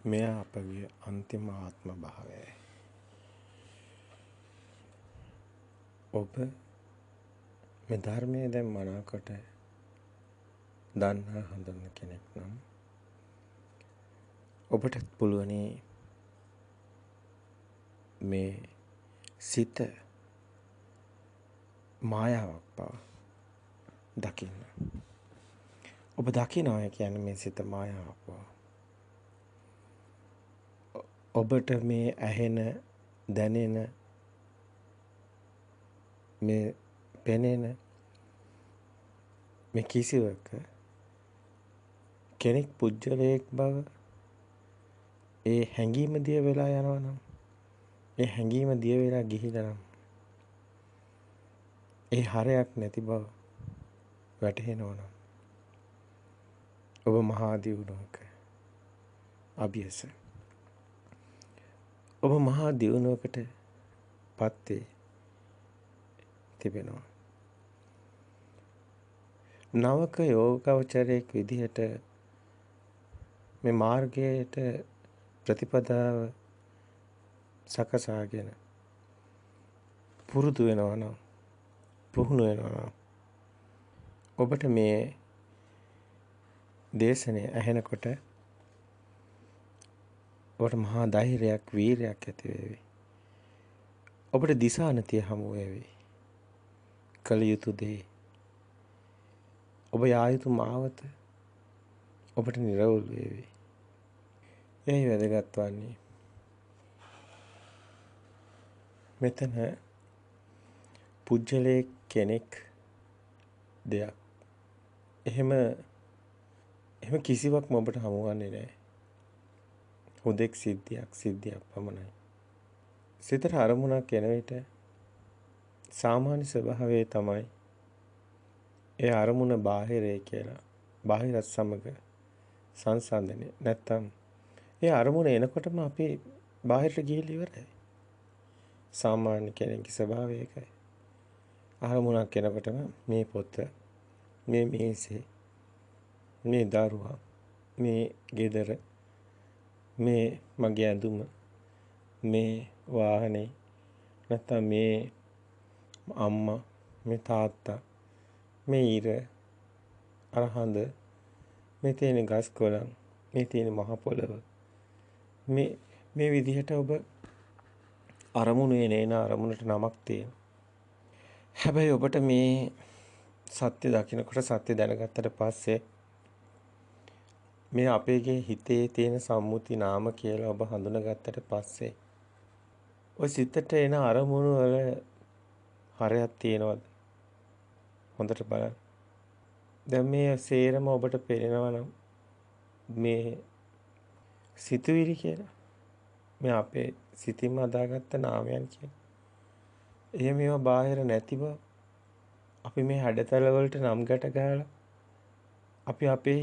මෙය අපගේ අන්තිම ආත්ම භාවයයි. ඔබ මේ ධර්මයේ දැන් මනාකොට දන්නා හඳුනන කෙනෙක් නම් ඔබට පුළුවනි මේ සිත මායාවක් බව දකින්න. ඔබ දකිනවා කියන්නේ මේ සිත මායාවක් බව. ඔබට මේ ඇහෙන දැනෙන මේ පෙනෙන මේ කිසිවක කෙනෙක් පුජ්‍යලයක් බව ඒ හැඟීම දිය වෙලා යනවා නම් ඒ හැඟීම දිය වෙලා ගිහිලා නම් ඒ හරයක් නැති බව වැටහෙනවා නම් ඔබ මහා දියුණුවක අභියස ඔබ මහා දියුණුවකට පත් තිබෙනවා. නවක යෝගාවචරයක් විදිහට මේ මාර්ගයට ප්‍රතිපදාව සකසාගෙන පුරුදු වෙනවා නම් පුහුණු වෙනවා නම් ඔබට මේ දේශනය ඇහෙනකොට ඔබට මහා ධෛර්යයක් වීරයක් ඇති වේවි. ඔබට දිශානතිය හමු වේවි. කල යුතු දේ ඔබ යා යුතු මාවත ඔබට නිරවුල් වේවි. එයි වැදගත් වන්නේ මෙතන පුජ්‍යලේ කෙනෙක් දෙයක් එහෙම කිසිවක්ම ඔබට හමුවන්නේ නැහැ. හුදෙක් සිද්ධියක් පමණයි. සිතට අරමුණක් එන විට සාමාන්‍ය ස්වභාවය තමයි ඒ අරමුණ බාහිරය කියලා. බාහිරත් සමග සංසන්දනය. නැත්තම් ඒ අරමුණ එනකොටම අපි බාහිරට ගිහිල්ලා ඉවරයි. සාමාන්‍ය කෙනෙකුගේ ස්වභාවය ඒකයි. අරමුණක් එනකොටම මේ පොත, මේ මේසේ, මේ දරුවා, මේ ගෙදර, මේ මගේ ඇඳුම, මේ වාහනේ, නැත්තම් මේ අම්මා, මේ තාත්තා, මේ ඉර, අරහඳ, මේ තියෙන ගස් කොළන්, මේ තියෙන මහ පොළව, මේ විදිහට ඔබ අරමුණු එන අරමුණට නමක් තියෙනවා. හැබැයි ඔබට මේ සත්‍ය දකින්නකොට සත්‍ය දැනගත්තට පස්සේ මේ අපේගේ හිතේ තියෙන සම්මුති නාම කියලා ඔබ හඳුනාගත්තට පස්සේ ඔය සිතට එන අරමුණු වල හරයක් තියෙනවද? හොඳට බලන්න. දැන් මේ සේරම ඔබට පේනවා නම් මේ සිතුවිලි කියලා මේ අපේ සිතින්ම අදාගත්ත නාමයන් කියලා. එහෙම ඒවා බාහිර නැති බව අපි මේ හැඩතල වලට නම් ගැට ගහලා අපි අපේ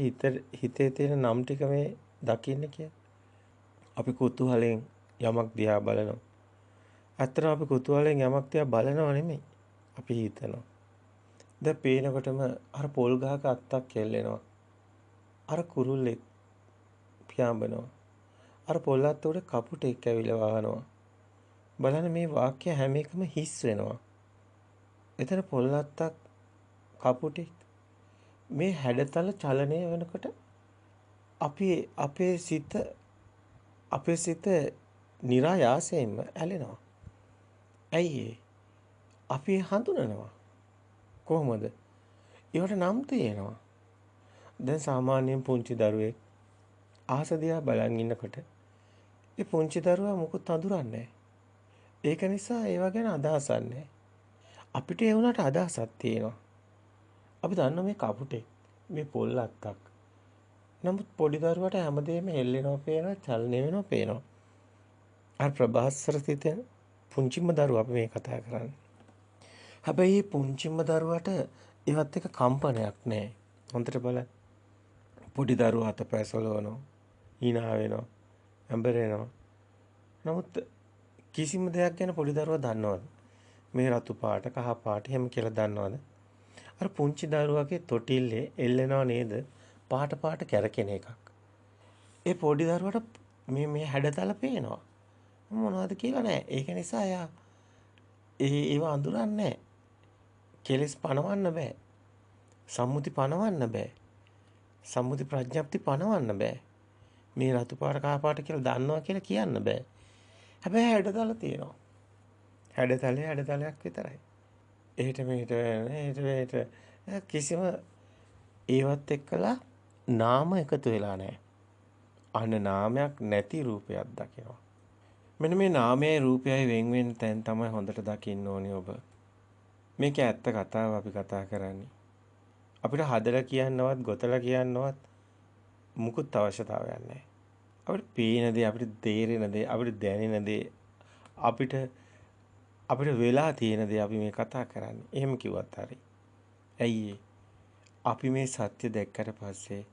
හිතේ තියෙන නම් ටික මේ දකින්න කියලා. අපි කුතුහලෙන් යමක් දිහා බලනවා. අත්‍තර අපි කුතුහලෙන් යමක් දිහා බලනව නෙමෙයි. අපි හිතනවා. දැන් පේනකොටම අර පොල් ගහක අත්තක් කෙල්ලෙනවා. අර කුරුල්ලෙක් පියාඹනවා. අර පොල් අත්ත උඩ කපුටෙක් ඇවිල්ලා වහනවා. බලන්න මේ වාක්‍ය හැම එකම හිස් වෙනවා. එතන පොල් අත්තක් කපුටෙක් මේ හැඩතල චලනය වෙනකොට අපේ සිත નિરાයාසයෙන්ම ඇලෙනවා. ඇයි අපි හඳුනනවා. කොහොමද? ඒවට නම් තියෙනවා. දැන් සාමාන්‍යයෙන් පුංචි දරුවෙක් ආස දිහා බලන් ඉන්නකොට ඒ පුංචි දරුවා මොකුත් හඳුරන්නේ ඒක නිසා ඒවා ගැන අදහසක් නැහැ. අපිට ඒ වුණාට අදහසක් තියෙනවා. අපි දන්නවා මේ කපුටේ මේ පොල් අත්තක්. නමුත් පොඩි දරුවට හැමදේම හෙල්ලෙනවා පේනවා, චලනය වෙනවා පේනවා. අර ප්‍රභාස්වර සිතෙන් පුංචිම දරුවා අපි මේ කතා කරන්නේ. හැබැයි මේ පුංචිම දරුවට ඒවත් එක කම්පනයක් නැහැ. හොඳට බලන්න. පොඩි දරුවා අතපය සොලවනවා, hina වෙනවා, ඇඹරෙනවා. නමුත් කිසිම දෙයක් ගැන පොඩි දරුවා දන්නවද? මේ රතු පාට, කහ පාට එහෙම කියලා දන්නවද? අර පුංචි දරුවාගේ තොටිල්ලේ එල්ලෙනව නේද? පාට කැරකෙන එකක්. ඒ පොඩි දරුවට මේ හැඩතල පේනවා. මොනවද කියලා නෑ. ඒක නිසා එයා ඒව අඳුරන්නේ නෑ. කෙලස් පණවන්න බෑ. සම්මුති පණවන්න බෑ. සම්මුති ප්‍රඥප්ති පණවන්න බෑ. මේ රතු පාට කහ පාට කියලා දන්නවා කියලා කියන්න බෑ. හැබැයි හැඩතල තියෙනවා. හැඩතලයක් විතරයි. එහෙට මෙහෙට කිසිම ඒවත් එක්කලා නාම එකතු වෙලා නැහැ. අන්න නාමයක් නැති රූපයක් දකිනවා. මෙන්න මේ නාමයයි රූපයයි වෙන් වෙන තැන් තමයි හොඳට දකින්න ඕනේ ඔබ. මේක ඇත්ත කතාව අපි කතා කරන්නේ. අපිට හදලා කියන්නවත් ගොතලා කියන්නවත් මුකුත් අවශ්‍යතාවයක් නැහැ. අපිට පේන දේ, අපිට තේරෙන දේ, අපිට දැනෙන දේ, අපිට වෙලා තියෙන දේ අපි මේ කතා කරන්නේ. එහෙම කිව්වත් හරි. ඇයි අපි මේ සත්‍ය දැක්කට පස්සේ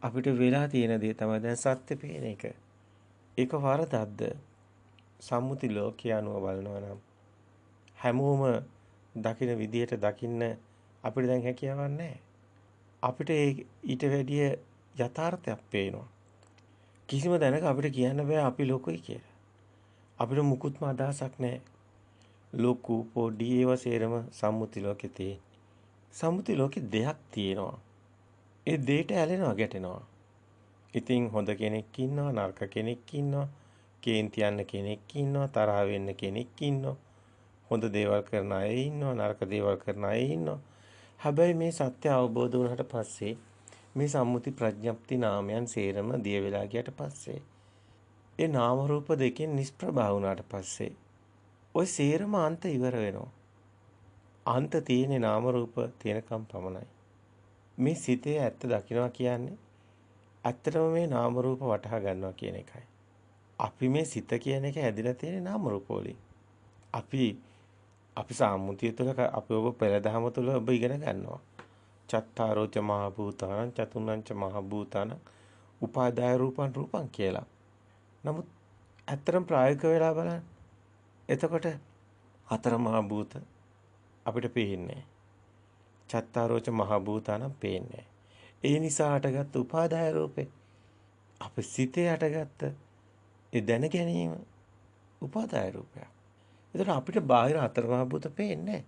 අපිට වෙලා තියෙන දේ තමයි දැන් සත්‍ය පේන එක. ඒක වරදක්ද? සම්මුති ලෝකයේ අනුව බලනවා නම් හැමෝම දකින විදියට දකින්න අපිට දැන් හැකියාවක් නැහැ. අපිට ඊට වැඩිය යථාර්ථයක් පේනවා. කිසිම දැනක අපිට කියන්න බෑ අපි ලොකුයි කියලා. අපිට මුකුත්ම අදහසක් නැහැ. ලොකු පොඩි ඒවා සේරම සම්මුති ලෝකේ තියෙන. සම්මුති ලෝකේ දෙයක් තියෙනවා. ඒ දෙයට ඇලෙනවා ගැටෙනවා. ඉතින් හොඳ කෙනෙක් ඉන්නවා, නරක කෙනෙක් ඉන්නවා, කේන්ති යන්න කෙනෙක් ඉන්නවා, තරහ වෙන්න කෙනෙක් ඉන්නවා. හොඳ දේවල් කරන අය ඉන්නවා, නරක දේවල් කරන අය ඉන්නවා. හැබැයි මේ සත්‍ය අවබෝධ වුණාට පස්සේ මේ සම්මුති ප්‍රඥප්ති නාමයන් සේරම දිය වෙලා ගියට පස්සේ ඒ නාම රූප දෙකෙන් නිෂ්ප්‍රභා වුණාට පස්සේ ওই සේරම අන්ත ඉවර වෙනවා. අන්ත තියෙන්නේ නාම රූප තියෙනකම් පමණයි. මේ සිතේ ඇත්ත දකිනවා කියන්නේ ඇත්තටම මේ නාම රූප වටහා ගන්නවා කියන එකයි. අපි මේ සිත කියන එක ඇදිලා තියෙන නාම රූප වලින්. අපි සාමුතිය තුළ අපි ඔබ පෙරදහම තුළ ඔබ ඉගෙන ගන්නවා. චත්තාරෝච මහ භූතානං චතුන්නංච මහ භූතානං උපාදාය රූපං කියලා. නමුත් ඇත්තටම ප්‍රායෝගික වෙලා බලන්න. එතකොට හතර මහ භූත අපිට පේන්නේ. චත්තාරෝච මහ භූතානං පේන්නේ. ඒ නිසා හටගත් උපාදාය රූපේ අපේ සිතේ හටගත්ත ඒ දැන ගැනීම උපාදාය රූපයක්. ඒතර අපිට බාහිර හතර මහ භූත පේන්නේ.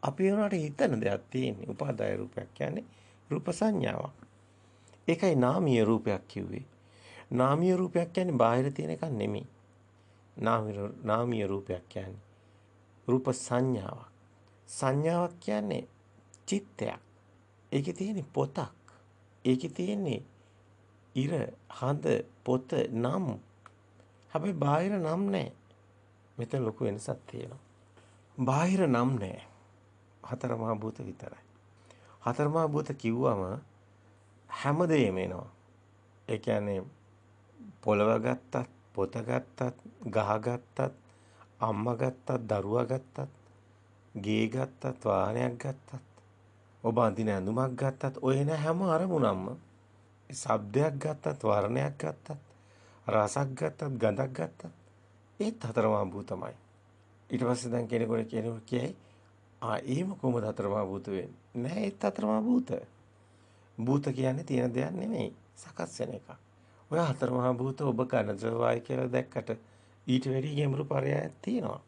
අපි උනාට හිතන දෙයක් තියෙන්නේ. උපාදාය රූපයක් කියන්නේ රූප සංඥාවක්. ඒකයි නාමීය රූපයක් කිව්වේ. නාමීය රූපයක් කියන්නේ බාහිර තියෙන එකක් නෙමෙයි. නාමීය රූපයක් කියන්නේ රූප සංඥාවක්. සංඥාවක් කියන්නේ චිත්තයක්. ඒකේ තියෙන පොතක්. ඒකේ තියෙන්නේ ඉර, හඳ, පොත, නම්. හැබැයි බාහිර නම් නැහැ. මෙතන ලොකු වෙනසක් තියෙනවා. බාහිර නම් නැහැ. හතර මහා භූත විතරයි. හතර මහා භූත කිව්වම හැමදේම එනවා. ඒ කියන්නේ පොළව ගත්තත්, පොත ගත්තත්, ගහ ගත්තත්, අම්මා ගත්තත්, දරුවා ගත්තත්, ගේ ගත්තත්, වාහනයක් ගත්තත්, ඔබ අඳින ඇඳුමක් ගත්තත්, ඔය එන හැම අරමුණක්ම ශබ්දයක් ගත්තත්, වර්ණයක් ගත්තත්, රසක් ගත්තත්, ගඳක් ගත්තත් ඒත් හතර මහා භූතමයි. ඊට පස්සේ දැන් කෙනෙකුට කියයි එහෙම කොහොමද හතර මහා භූත වෙන්නේ? නෑ ඒත් හතර මහා භූත. භූත කියන්නේ තියෙන දෙයක් නෙමෙයි. සකස් වෙන එකක්. ඔය හතර මහා භූත ඔබ ඝන ද්‍රවය කියලා දැක්කට ඊට වැඩි ගැඹුරු පරයයක් තියෙනවා.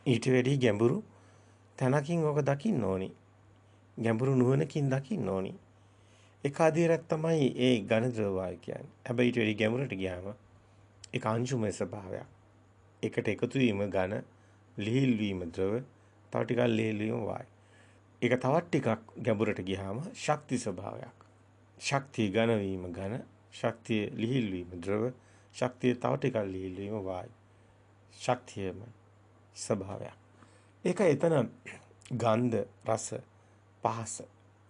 ඊට වැඩි ගැඹුරු තැනකින් ඔක දකින්න ඕනි. ගැඹුරු නුවණකින් දකින්න ඕනි. එක අධීරයක් තමයි ඒ ඝන ද්‍රවය කියන්නේ. හැබැයි ඊට වැඩි ගැඹුරට ගියාම ඒක අංශුමය ස්වභාවයක්. එකට එකතු වීම ඝන, ලිහිල් වීම ද්‍රව, තව ටිකක් ලිහිල් වීම වායු. ඒක තවත් ටිකක් ගැඹුරට ගියාම ශක්ති ස්වභාවයක්. ශක්තිය ඝන වීම ඝන, ශක්තිය ලිහිල් වීම ද්‍රව, ශක්තිය තව ටිකක් ලිහිල් වීම වායු. ශක්තියම ස්වභාවයක්. ඒක එතන ගන්ධ, රස, පහස,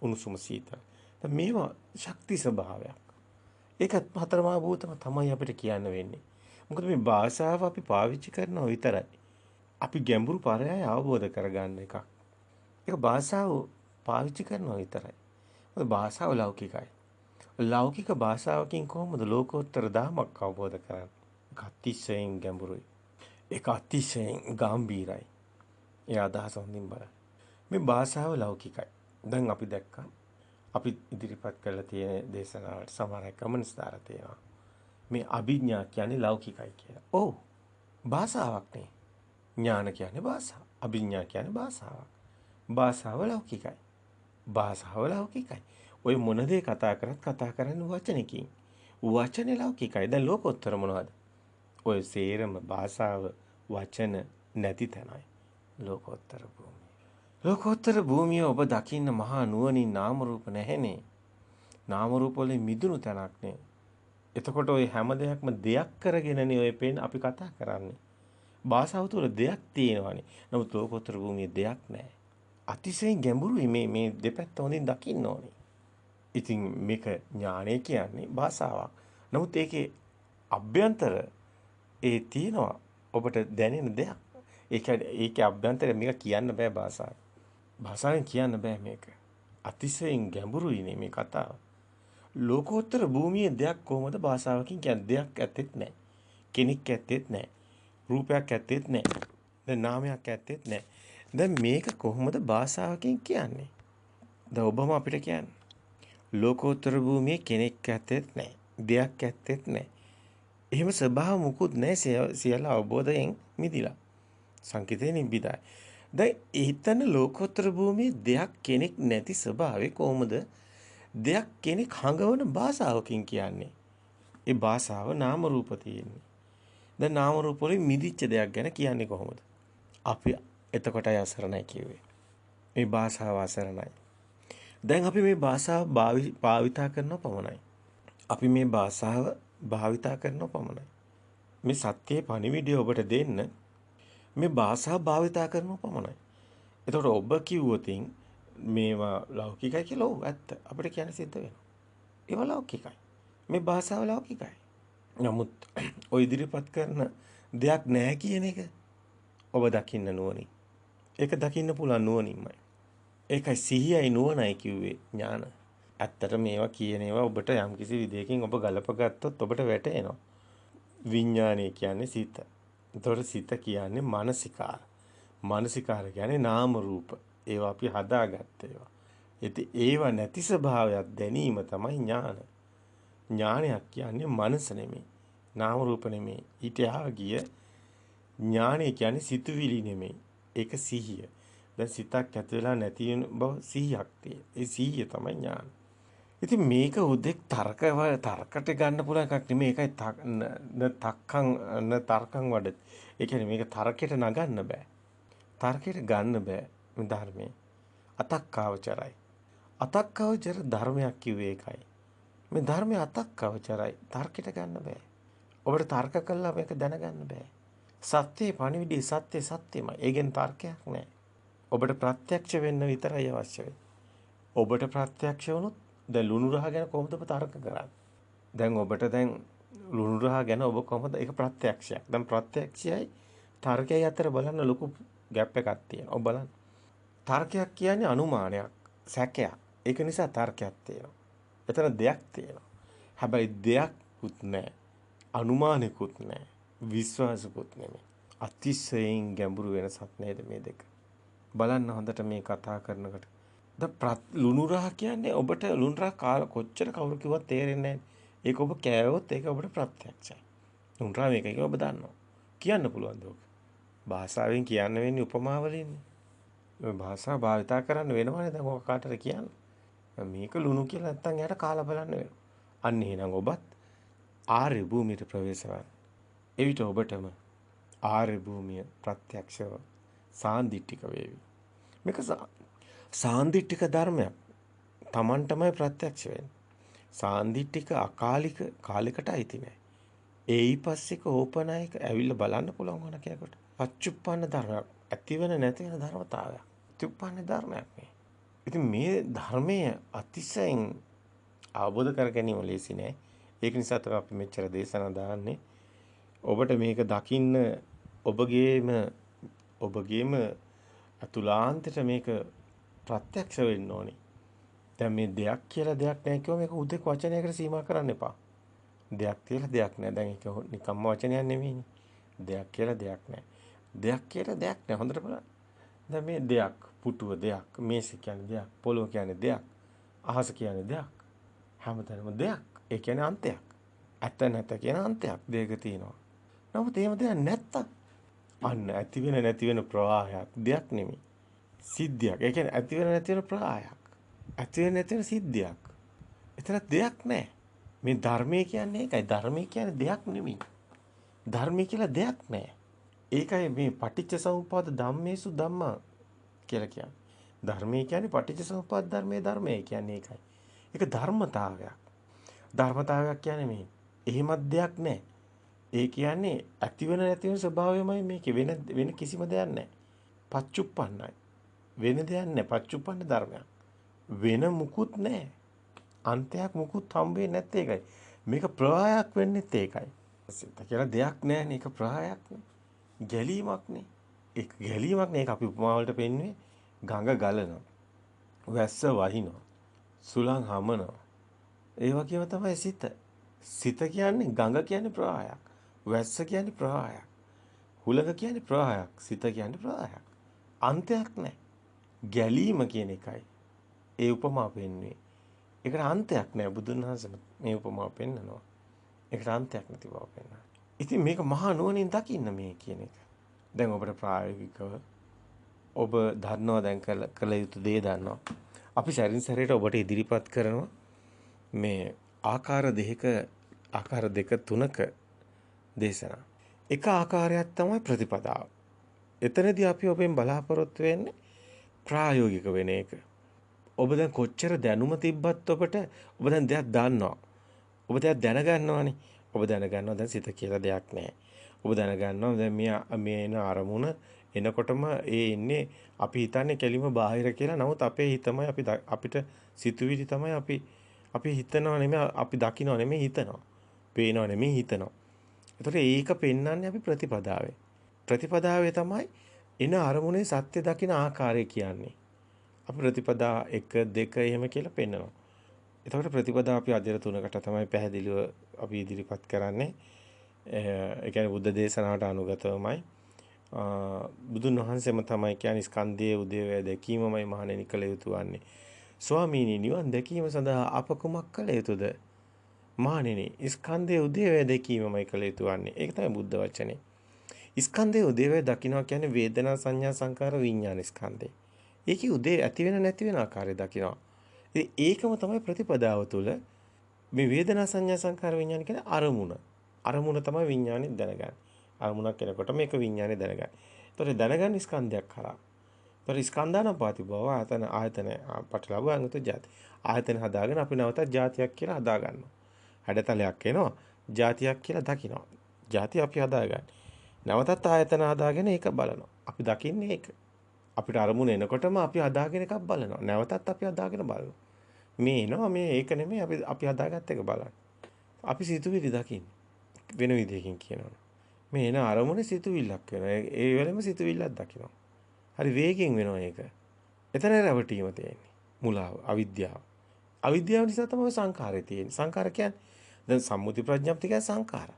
උණුසුම සීතල. මේවා ශක්ති ස්වභාවයක්. ඒක හතර මහා භූතම තමයි අපිට කියන්න වෙන්නේ. මොකද මේ භාෂාව අපි පාවිච්චි කරනවා විතරයි. අපි ගැඹුරු පරයය අවබෝධ කරගන්න එකක්. ඒක භාෂාව පාවිච්චි කරනවා විතරයි. මොකද භාෂාව ලෞකිකයි. ලෞකික භාෂාවකින් කොහොමද ලෝකෝත්තර ධර්මයක් අවබෝධ කරන්නේ? ඒක අතිශයින් ගැඹුරුයි. ඒක අතිශයින් ගැඹීරයි. ඒ අදහස හොඳින් බලන්න. මේ භාෂාව ලෞකිකයි. දැන් අපි දැක්කා අපි ඉදිරිපත් කරලා තියෙන දේශනාවලට සමහර කමෙන්ට්ස් දාලා තියෙනවා. මේ අභිඥා කියන්නේ ලෞකිකයි කියලා. ඔව්. භාෂාවක් නේ. ඥාන කියන්නේ භාෂාව. අභිඥා කියන්නේ භාෂාවක්. භාෂාව ලෞකිකයි. භාෂාව ලෞකිකයි. ඔය මොන දේ කතා කරත් කතා කරන්නේ වචනකින්. වචනේ ලෞකිකයි. දැන් ලෝකෝත්තර මොනවද? ඔය සේරම භාෂාව වචන නැති තැනයි. ලෝකෝත්තර භූමිය. ලෝකෝත්තර භූමිය ඔබ දකින්න මහා නුවණින් නාම රූප නැහැනේ. නාම රූප වලින් මිදුණු තැනක් නේ. එතකොට ඔය හැම දෙයක්ම දෙයක් කරගෙනනේ ඔය පේන අපි කතා කරන්නේ. භාෂාව තුළ දෙයක් තියෙනවානේ. නමුත් ලෝකෝත්තර භූමියේ දෙයක් නැහැ. අතිශයින් ගැඹුරුයි මේ දෙපැත්ත හොඳින් දකින්න ඕනේ. ඉතින් මේක ඥානය කියන්නේ භාෂාවක්. නමුත් ඒකේ අභ්‍යන්තර තියෙනවා ඔබට දැනෙන දෙයක්. ඒකේ අභ්‍යන්තරය මේක කියන්න බෑ භාෂාවෙන්. භාෂාවෙන් කියන්න බෑ මේක. අතිශයින් ගැඹුරුයිනේ මේ කතාව. ලෝකෝත්තර භූමියේ දෙයක් කොහොමද භාෂාවකින් කියන්නේ? දෙයක් ඇත්තෙත් නැහැ. කෙනෙක් ඇත්තෙත් නැහැ. රූපයක් ඇත්තෙත් නැහැ. දැන් නාමයක් ඇත්තෙත් නැහැ. දැන් මේක කොහොමද භාෂාවකින් කියන්නේ? දැන් ඔබම අපිට කියන්නේ. ලෝකෝත්තර භූමියේ කෙනෙක් ඇත්තෙත් නැහැ. දෙයක් ඇත්තෙත් නැහැ. එහෙම ස්වභාව මුකුත් නැහැ. සියල්ල අවබෝධයෙන් මිදිලා. සංකිතේ නිබ්බිදායි. දැන් ඊතන ලෝකෝත්තර භූමියේ දෙයක් කෙනෙක් නැති ස්වභාවය කොහොමද දෙයක් කෙනෙක් හඟවන භාෂාවකින් කියන්නේ? ඒ භාෂාව නාම රූප තියෙන්නේ. දැන් නාම රූප වලින් මිදිච්ච දෙයක් ගැන කියන්නේ කොහොමද? අපි එතකොටයි අසරණයි කිව්වේ. මේ භාෂාව අසරණයි. දැන් අපි මේ භාෂාව භාවිතා කරනව පමණයි. අපි මේ භාෂාව භාවිතා කරනව පමණයි. මේ සත්‍යයේ පණිවිඩය ඔබට දෙන්න මේ භාෂාව භාවිතා කරනව පමණයි. එතකොට ඔබ කිව්වොතින් මේවා ලෞකිකයි කියලා ඔව් ඇත්ත. අපිට කියන්න සිද්ධ වෙනවා. ඒවා ලෞකිකයි. මේ භාෂාව ලෞකිකයි. නමුත් ඔය ඉදිරිපත් කරන දෙයක් නැහැ කියන එක ඔබ දකින්න නුවණින්. ඒක දකින්න පුළුවන් නුවණින්මයි. ඒකයි සිහියයි නුවණයි කිව්වේ ඥාන. ඇත්තට මේවා කියන ඒවා ඔබට යම්කිසි විදියකින් ඔබ ගලපගත්තොත් ඔබට වැටහෙනවා. විඥානය කියන්නේ සිත. ඒතකොට සිත කියන්නේ මානසිකාර. මානසිකාර කියන්නේ නාම රූප. ඒවා අපි හදාගත්ත ඒවා. ඉතින් ඒවා නැති ස්වභාවයක් දැනීම තමයි ඥාන. ඥානයක් කියන්නේ මනස නෙමෙයි. නාම රූප නෙමෙයි. ඊට ගිය ඥානය කියන්නේ සිතුවිලි නෙමෙයි. ඒක සිහිය. දැන් සිතක් ඇති වෙලා නැති වෙන බව සිහියක් තියෙන. ඒ සිහිය තමයි ඥාන. ඉතින් මේක උදෙක් තර්කට ගන්න පුළුවන් එකක් නෙමෙයි. ඒකයි තර්කං වඩ. ඒ කියන්නේ මේක තර්කයට නගන්න බෑ. තර්කයට ගන්න බෑ මේ ධර්මයේ. අතක්කවචරයි. අතක්කවචර ධර්මයක් කිව්වේ ඒකයි. මේ ධර්මයේ අතක්කවචරයි. තර්කයට ගන්න බෑ. ඔබට තර්ක කළා මේක දැනගන්න බෑ. සත්‍යයේ පණිවිඩය සත්‍යමයි. ඒකෙන් තර්කයක් නෑ. ඔබට ප්‍රත්‍යක්ෂ වෙන්න විතරයි අවශ්‍ය වෙන්නේ. ඔබට ප්‍රත්‍යක්ෂ වුණොත් දැන් ලුණු රහ ගැන කොහොමද ඔබ තර්ක කරන්නේ? දැන් ඔබට ලුණු රහ ගැන ඔබ කොහොමද ඒක ප්‍රත්‍යක්ෂයක්. දැන් ප්‍රත්‍යක්ෂයයි තර්කයයි අතර බලන්න ලොකු ગેප් එකක් තියෙනවා. ඔබ බලන්න. තර්කයක් කියන්නේ අනුමානයක්, සැකයක්. ඒක නිසා තර්කයක් තියෙනවා. එතන දෙයක් තියෙනවා. හැබැයි දෙයක්කුත් නැහැ. අනුමානෙකුත් නැහැ. විශ්වාසකුත් නෙමෙයි. අතිශයින් ගැඹුරු වෙනසක් නේද මේ දෙක? බලන්න හොඳට මේ කතා කරනකොට. ලුණු රහ කියන්නේ ඔබට ලුණු රහ කොච්චර කවුරු කිව්වත් තේරෙන්නේ නැහැ. ඒක ඔබ කෑවොත් ඒක ඔබට ප්‍රත්‍යක්ෂයි. ලුණු රහ මේක කියලා ඔබ දන්නවා. කියන්න පුළුවන්ද ඔබ? භාෂාවෙන් කියන්න වෙන්නේ උපමා වලින්නේ. මේ භාෂාව භාවිතා කරන්න වෙනවනේ දැන් ඔක කාටද කියන්නේ. මේක ලුණු කියලා නැත්තම් එයාට කාලා බලන්න වෙනවා. අන්න එහෙනම් ඔබත් ආර්ය භූමියට ප්‍රවේශ වන්න. එවිට ඔබටම ආර්ය භූමිය ප්‍රත්‍යක්ෂව සාන්දිටික වේවි. මේක සාන්දිටික ධර්මයක්. Tamanටමයි ප්‍රත්‍යක්ෂ වෙන්නේ. සාන්දිටික අකාලික කාලයකට අයිති නෑ. ඒයිපස්සික ඕපනායක ඇවිල්ලා බලන්න පුළුවන් වුණා කෙනෙකුට. පච්චුප්පන්න ධර්මයක්. ඇතිවෙන නැති වෙන ධර්මතාවයක්. පච්චුප්පන්න ධර්මයක් මේ. ඉතින් මේ ධර්මයේ අතිශයින් අවබෝධ කර ගැනීම ලේසි නෑ. ඒක නිසා තමයි අපි මෙච්චර දේශනා දාන්නේ. ඔබට මේක දකින්න ඔබගේම අතුලාන්තයට මේක ප්‍රත්‍යක්ෂ වෙන්න ඕනේ. දැන් මේ දෙයක් කියලා දෙයක් නැහැ කිව්ව මේක උදේක වචනයකට සීමා කරන්න එපා. දෙයක් කියලා දෙයක් නැහැ. දැන් ඒක නිකම්ම වචනයක් නෙමෙයිනේ. දෙයක් කියලා දෙයක් නැහැ. දෙයක් කියලා දෙයක් නැහැ. හොඳට බලන්න. දැන් මේ දෙයක්, පුටුව දෙයක්, මේස කියන්නේ දෙයක්, පොළොව කියන්නේ දෙයක්, අහස කියන්නේ දෙයක්. හැමතැනම දෙයක්. ඒ කියන්නේ අන්තයක්. ඇත නැත කියන අන්තයක් දෙක තියෙනවා. නමුත් එහෙම දෙයක් නැත්තම් අන්න ඇති වෙන නැති වෙන ප්‍රවාහයක් දෙයක් නෙමෙයි. සිද්ධියක්. ඒ කියන්නේ ඇති වෙන නැති වෙන ප්‍රවාහයක්. ඇති වෙන නැති වෙන සිද්ධියක්. එතන දෙයක් නැහැ. මේ ධර්මයේ කියන්නේ ඒකයි. ධර්මයේ කියන්නේ දෙයක් නෙමෙයි. ධර්මයේ කියලා දෙයක් නැහැ. ඒකයි මේ පටිච්ච සමුප්පාද ධම්මේසු ධම්මා කියලා කියන්නේ. ධර්මයේ කියන්නේ පටිච්ච සමුප්පාද ධර්මයේ ධර්මයේ කියන්නේ ඒකයි. ඒක ධර්මතාවයක්. ධර්මතාවයක් කියන්නේ මේ එහෙමත් දෙයක් නැහැ. ඒ කියන්නේ ඇති වෙන නැති වෙන ස්වභාවයමයි මේකේ වෙන කිසිම දෙයක් නැහැ. පච්චුප්පන්නයි. වෙන දෙයක් නැහැ. පච්චුප්පන්න ධර්මයක්. වෙන මුකුත් නැහැ. අන්තයක් මුකුත් හම්බෙන්නේ නැත්තේ ඒකයි. මේක ප්‍රවාහයක් වෙන්නෙත් ඒකයි. සිත කියලා දෙයක් නැහැනේ. ඒක ප්‍රවාහයක් නේ. ගැලීමක් නේ. ඒක ගැලීමක් නේ. ඒක අපි උපමා වලට පෙන්වන්නේ ගඟ ගලනවා. වැස්ස වහිනවා. සුළං හමනවා. ඒ වගේම තමයි සිත. සිත කියන්නේ ගඟ කියන්නේ ප්‍රවාහයක්. වැස්ස කියන්නේ ප්‍රවාහයක්. හුලඟ කියන්නේ ප්‍රවාහයක්. සිත කියන්නේ ප්‍රවාහයක්. අන්තයක් නැහැ. ගැලීම කියන එකයි. ඒ උපමා පෙන්වන්නේ. ඒකට අන්තයක් නැහැ. බුදුන් වහන්සේ මේ උපමා පෙන්නනවා. ඒකට අන්තයක් නැති බව පෙන්නනවා. ඉතින් මේක මහා නුවණින් දකින්න මේ කියන එක. දැන් ඔබට ප්‍රායෝගිකව ඔබ දන්නවා දැන් කළ යුතු දේ දන්නවා. අපි සැරින් සැරේට ඔබට ඉදිරිපත් කරනවා මේ ආකාර දෙක තුනක දේශනා. එක ආකාරයක් තමයි ප්‍රතිපදාව. එතනදී අපි ඔබෙන් බලාපොරොත්තු වෙන්නේ ප්‍රායෝගික වෙන එක. ඔබ දැන් කොච්චර දැනුම තිබ්බත් ඔබ දැන් දෙයක් දන්නවා. ඔබ දෙයක් දැනගන්නවානේ. ඔබ දැනගන්නවා දැන් සිත කියලා දෙයක් නැහැ. ඔබ දැනගන්නවා දැන් මේ එන අරමුණ එනකොටම ඒ ඉන්නේ අපි හිතන්නේ කෙලිම බාහිර කියලා. නමුත් අපේ හිතමයි අපිට සිතුවිලි තමයි අපි හිතනවා නෙමෙයි අපි දකිනවා නෙමෙයි හිතනවා. පේනවා නෙමෙයි හිතනවා. ඒතකොට ඒක පෙන්වන්නේ අපි ප්‍රතිපදාවේ. ප්‍රතිපදාවේ තමයි එන අරමුණේ සත්‍ය දකින ආකාරය කියන්නේ. අපි ප්‍රතිපදා 1 2 එහෙම කියලා පෙන්වනවා. එතකොට ප්‍රතිපදා අපි අධ්‍යයන තුනකට තමයි පැහැදිලිව අපි ඉදිරිපත් කරන්නේ. ඒ කියන්නේ බුද්ධ දේශනාවට අනුගතවමයි. බුදුන් වහන්සේම තමයි කියන්නේ ස්කන්ධයේ උදේවැය දැකීමමයි මහණෙනි කළ යුතු වන්නේ. ස්වාමීනි නිවන් දැකීම සඳහා අප කුමක් කළ යුතුද? මහණෙනි ස්කන්ධයේ උදේවැය දැකීමමයි කළ යුතු වන්නේ. ඒක තමයි බුද්ධ වචනේ. ස්කන්ධයේ උදේවැය දකින්නවා කියන්නේ වේදනා සංඥා සංකාර විඥාන ස්කන්ධේ. ඒකේ උදේ ඇති වෙන නැති වෙන ආකාරය දකින්නවා. ඒකම තමයි ප්‍රතිපදාව තුළ මේ වේදනා සංඥා සංකාර විඥාන කියන අරමුණ. අරමුණ තමයි විඥානේ දැනගන්නේ. අරමුණක් එනකොට මේක විඥානේ දැනගන්නේ. ඒතකොට දැනගන්න ස්කන්ධයක් කරා. ඒතකොට ස්කන්ධාන පාති බව ආයතන පටලවාගන්නතු જાති. ආයතන හදාගෙන අපි නැවතත් જાතියක් කියලා හදා ගන්නවා. හැඩතලයක් එනවා. જાතියක් කියලා දකිනවා. જાති අපි හදාගන්නේ. නැවතත් ආයතන හදාගෙන ඒක බලනවා. අපි දකින්නේ ඒක. අපිට අරමුණ එනකොටම අපි හදාගෙන එකක් බලනවා. නැවතත් අපි හදාගෙන බලනවා. මේ එනවා මේ ඒක නෙමෙයි අපි හදාගත්ත එක බලන්න. අපි සිතුවිලි දකින්නේ. වෙන විදිහකින් කියනවා. මේ එන අරමුණේ සිතුවිල්ලක් වෙනවා. ඒ වෙලෙම සිතුවිල්ලක් දකිනවා. හරි වේගෙන් වෙනවා ඒක. එතන රැවටීම තියෙන්නේ. මුලාව, අවිද්‍යාව. අවිද්‍යාව නිසා තමයි සංඛාරය තියෙන්නේ. සංඛාර කියන්නේ දැන් සම්මුති ප්‍රඥප්ති කියන්නේ සංඛාර.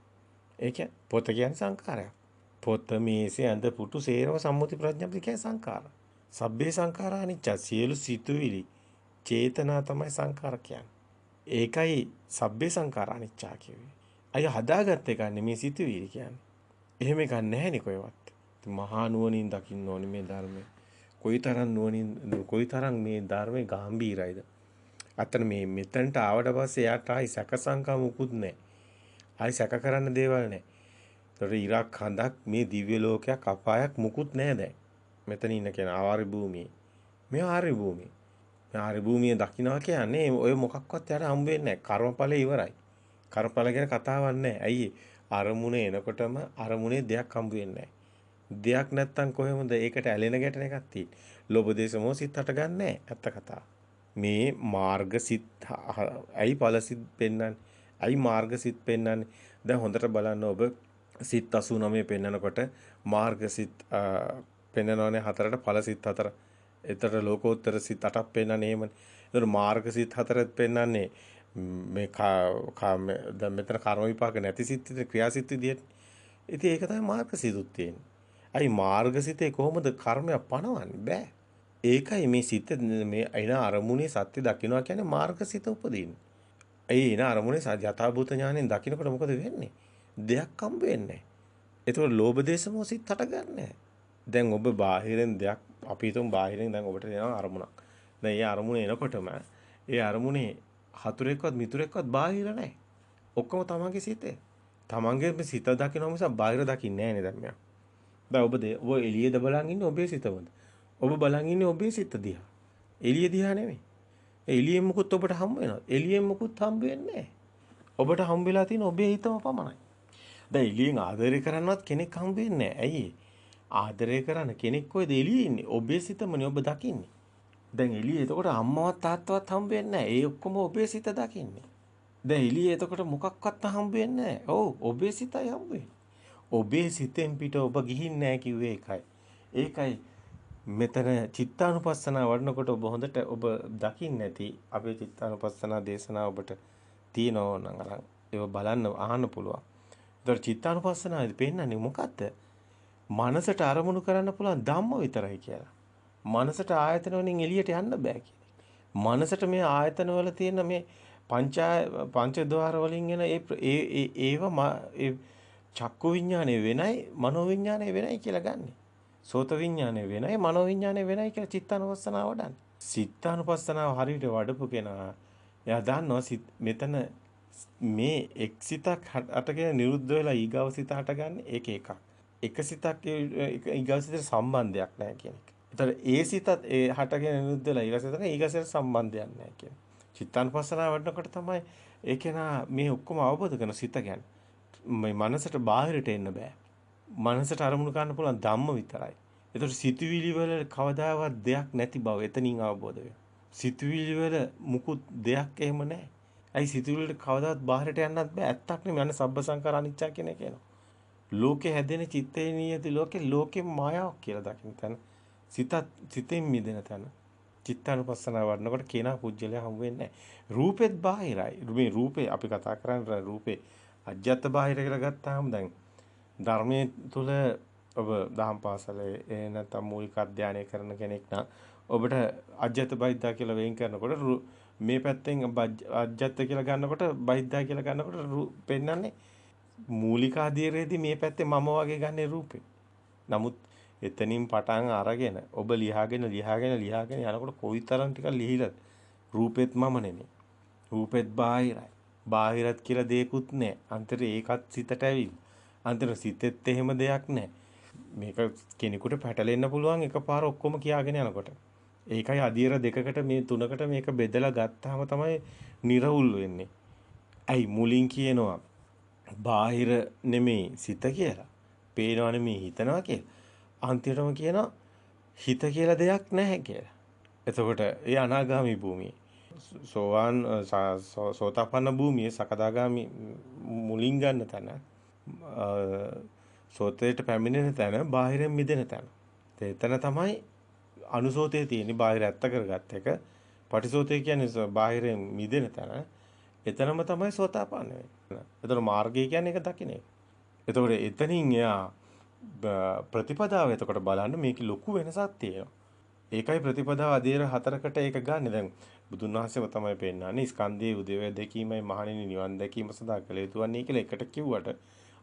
ඒ කියන්නේ පොත කියන්නේ සංඛාරයක්. පොත මේසේ ඇඳ පුටු සේරම සම්මුති ප්‍රඥප්ති කියන්නේ සංඛාර. සබ්බේ සංඛාරා අනිච්ච සියලු සිතුවිලි චේතනා තමයි සංඛාර කියන්නේ. ඒකයි සබ්බේ සංඛාරා අනිච්චා කියුවේ. අය හදාගත්ත එක නෙමේ සිතුවිලි කියන්නේ. එහෙම එකක් නැහැනේ කොහෙවත්. මහා නුවණින් දකින්න ඕනේ මේ ධර්මය. කොයිතරම් මේ ධර්මයේ ගැඹීරයිද. අතන මේ මෙතනට ආවට පස්සේ එයාට ආයි සැක සංකා මුකුත් නැහැ. ආයි සැක කරන්න දේවල් නැහැ. ඒතර ඉරක් හඳක් මේ දිව්‍ය ලෝකයක් අපායක් මුකුත් නැහැ දැන්. මෙතන ඉන්න කියන ආවාරි භූමියේ. මේ ආරි භූමිය. මේ ආරි භූමිය දකින්නවා කියන්නේ ඔය මොකක්වත් යාට හම්බ වෙන්නේ නැහැ. කර්මඵලෙ ඉවරයි. කර්මඵල ගැන කතාවක් නැහැ. ඇයි අරමුණ එනකොටම අරමුණේ දෙයක් හම්බ වෙන්නේ නැහැ. දෙයක් නැත්තම් කොහෙමද ඒකට ඇලෙන ගැටෙන එකක් තියෙන්නේ. ලෝභ දේශ මොහ සිත් හට ගන්නෑ. ඇත්ත කතාව. මේ මාර්ග සිත් ඇයි ඵල සිත් පෙන්වන්නේ? ඇයි මාර්ග සිත් පෙන්වන්නේ? දැන් හොඳට බලන්න ඔබ සිත් 89 පෙන්වනකොට මාර්ග සිත් පෙන්වනවානේ හතරට ඵල සිත් හතර. එතට ලෝකෝත්තර සිත් 8ක් පෙන්වන්නේ එහෙමනේ. ඒතර මාර්ග සිත් හතරත් පෙන්වන්නේ මේ දැන් මෙතන කර්ම විපාක නැති සිත් ක්‍රියා සිත් විදියට. ඉතින් ඒක තමයි මාර්ග සිතුත් තියෙන්නේ. අයි මාර්ගසිතේ කොහොමද කර්මය පණවන්නේ බෑ. ඒකයි මේ සිත මේ අයින අරමුණේ සත්‍ය දකින්නවා කියන්නේ මාර්ගසිත උපදින්නේ. ඇයි එන අරමුණේ යථාභූත ඥාණයෙන් දකින්නකොට මොකද වෙන්නේ? දෙයක් හම්බ වෙන්නේ නැහැ. ඒතකොට ලෝභ දේශ මොහ සිත් හටගන්නේ. දැන් ඔබ බාහිරෙන් දෙයක් අපි හිතමු බාහිරෙන් දැන් ඔබට එනවා අරමුණක්. දැන් ඒ අරමුණ එනකොටම ඒ අරමුණේ හතුරෙක්වත් මිතුරෙක්වත් බාහිර නැහැ. ඔක්කොම තමන්ගේ සිතේ. තමන්ගේ සිත දකින්න මිස බාහිර දකින්නේ නැහැ නේද දැන් මෙයා. දැන් ඔබ එළියේද බලන් ඉන්නේ ඔබේ සිතමද? ඔබ බලන් ඉන්නේ ඔබේ සිත දිහා. එළිය දිහා නෙමෙයි. එළියෙන් මුකුත් ඔබට හම්බ වෙනවද? එළියෙන් මුකුත් හම්බ වෙන්නේ නැහැ. ඔබට හම්බ වෙලා තියෙන ඔබේ හිතම පමණයි. දැන් එළියෙන් ආදරය කරන්නවත් කෙනෙක් හම්බ වෙන්නේ නැහැ. ඇයි? ආදරය කරන කෙනෙක් කොහෙද එළියේ ඉන්නේ? ඔබේ සිතමනේ ඔබ දකින්නේ. දැන් එළියේ එතකොට අම්මවත් තාත්තවත් හම්බ වෙන්නේ නැහැ. ඒ ඔක්කොම ඔබේ සිත දකින්නේ. දැන් එළියේ එතකොට මොකක්වත් හම්බ වෙන්නේ නැහැ. ඔව් ඔබේ සිතයි හම්බ වෙන්නේ. ඔබේ සිතෙන් පිට ඔබ ගිහින් නැහැ කිව්වේ ඒකයි. ඒකයි මෙතන චිත්තානුපස්සනා වඩනකොට ඔබ හොඳට ඔබ දකින්න නැති අපේ චිත්තානුපස්සනා දේශනා ඔබට තියෙනවා නම් අරන් ඒව බලන්න අහන්න පුළුවන්. ඒතර චිත්තානුපස්සනාවේදී පෙන්නන්නේ මොකද්ද? මනසට අරමුණු කරන්න පුළුවන් ධම්ම විතරයි කියලා. මනසට ආයතන වලින් එළියට යන්න බෑ කියන එක. මනසට මේ ආයතන වල තියෙන මේ පංචද්වාර වලින් එන ඒ චක්කු විඥානය වෙනයි මනෝ විඥානය වෙනයි කියලා ගන්නෙ. සෝත විඥානය වෙනයි මනෝ විඥානය වෙනයි කියලා චිත්තානුපස්සනාව වඩන්නේ. චිත්තානුපස්සනාව හරියට වඩපු කෙනා එයා දන්නවා මෙතන මේ එක් සිතක් හටගෙන නිරුද්ධ වෙලා ඊගව සිත හටගන්නේ ඒක එකක්. එක සිතක් ඊගව සිතට සම්බන්ධයක් නැහැ කියන එක. ඒතර ඒ සිතත් ඒ හටගෙන නිරුද්ධ වෙලා ඊගව සිතට ඊගව සිතට සම්බන්ධයක් නැහැ කියන. චිත්තානුපස්සනාව වඩනකොට තමයි ඒ කෙනා මේ ඔක්කොම අවබෝධ කරන සිත ගැන. මේ මනසට බාහිරට එන්න බෑ. මනසට අරමුණු ගන්න පුළුවන් ධම්ම විතරයි. ඒතකොට සිතුවිලි වල කවදාවත් දෙයක් නැති බව එතනින් අවබෝධ වෙනවා. සිතුවිලි වල මුකුත් දෙයක් එහෙම නැහැ. ඇයි සිතුවිලි වලට කවදාවත් බාහිරට යන්නත් බෑ. ඇත්තක් නෙමෙයි. අනේ සබ්බ සංකාර අනිච්චා කියන එක එනවා. ලෝකේ හැදෙන චිත්තේ නියති ලෝකේ මායාවක් කියලා දකින්න තැන. සිතෙන් මිදෙන තැන. චිත්තානුපස්සනාව වඩනකොට කෙනා පුජ්‍යලයා හමු වෙන්නේ නැහැ. රූපෙත් බාහිරයි. මේ රූපේ අපි කතා කරන්නේ රූපේ අජ්ජත් බාහිර කියලා ගත්තාම දැන් ධර්මයේ තුල ඔබ දහම් පාසලේ නැත්නම් මූලික අධ්‍යයනය කරන කෙනෙක් නම් ඔබට අජ්ජත් බහිද්දා කියලා වෙන් කරනකොට මේ පැත්තෙන් අජ්ජත් කියලා ගන්නකොට බහිද්දා කියලා ගන්නකොට පෙන්නන්නේ මූලික අධ්‍යයනයේදී මේ පැත්තේ මම වගේ ගන්න රූපේ. නමුත් එතනින් පටන් අරගෙන ඔබ ලියාගෙන යනකොට කොයිතරම් ටිකක් ලිහිලද රූපෙත් මම නෙමෙයි. රූපෙත් බාහිරයි. බාහිරත් කියලා දෙයක්වත් නැහැ. අන්තරේ ඒකත් සිතට ඇවිල්ලා. අන්තර සිතෙත් එහෙම දෙයක් නැහැ. මේක කෙනෙකුට පැටලෙන්න පුළුවන් එකපාර ඔක්කොම කියාගෙන යනකොට. ඒකයි අධීර දෙකකට මේ තුනකට මේක බෙදලා ගත්තාම තමයි නිර්වුල් වෙන්නේ. ඇයි මුලින් කියනවා බාහිර නෙමෙයි සිත කියලා. පේනවා නෙමෙයි හිතනවා කියලා. අන්තිමටම කියනවා හිත කියලා දෙයක් නැහැ කියලා. එතකොට ඒ අනාගාමී භූමියේ සෝවාන් සෝතාපන්න භූමියේ සකදාගාමි මුලින් ගන්න තැන සෝතේට පැමිණෙන තැන බාහිරෙන් මිදෙන තැන. එතන තමයි අනුසෝතේ තියෙන්නේ බාහිර ඇත්ත කරගත් එක. පටිසෝතේ කියන්නේ බාහිරෙන් මිදෙන තැන. එතනම තමයි සෝතාපන්න වෙන්නේ. එතන මාර්ගය කියන්නේ ඒක දකින්න. එතකොට එතනින් එයා ප්‍රතිපදාව එතකොට බලන්න මේක ලොකු වෙනසක් තියෙනවා. ඒකයි ප්‍රතිපදාව අධීර හතරකට ඒක ගන්න. දැන් බුදුන් වහන්සේම තමයි පෙන්නන්නේ ස්කන්ධයේ උදේවැය දැකීමයි මහණෙනි නිවන් දැකීම සඳහා කළ යුතු වන්නේ කියලා එකට කිව්වට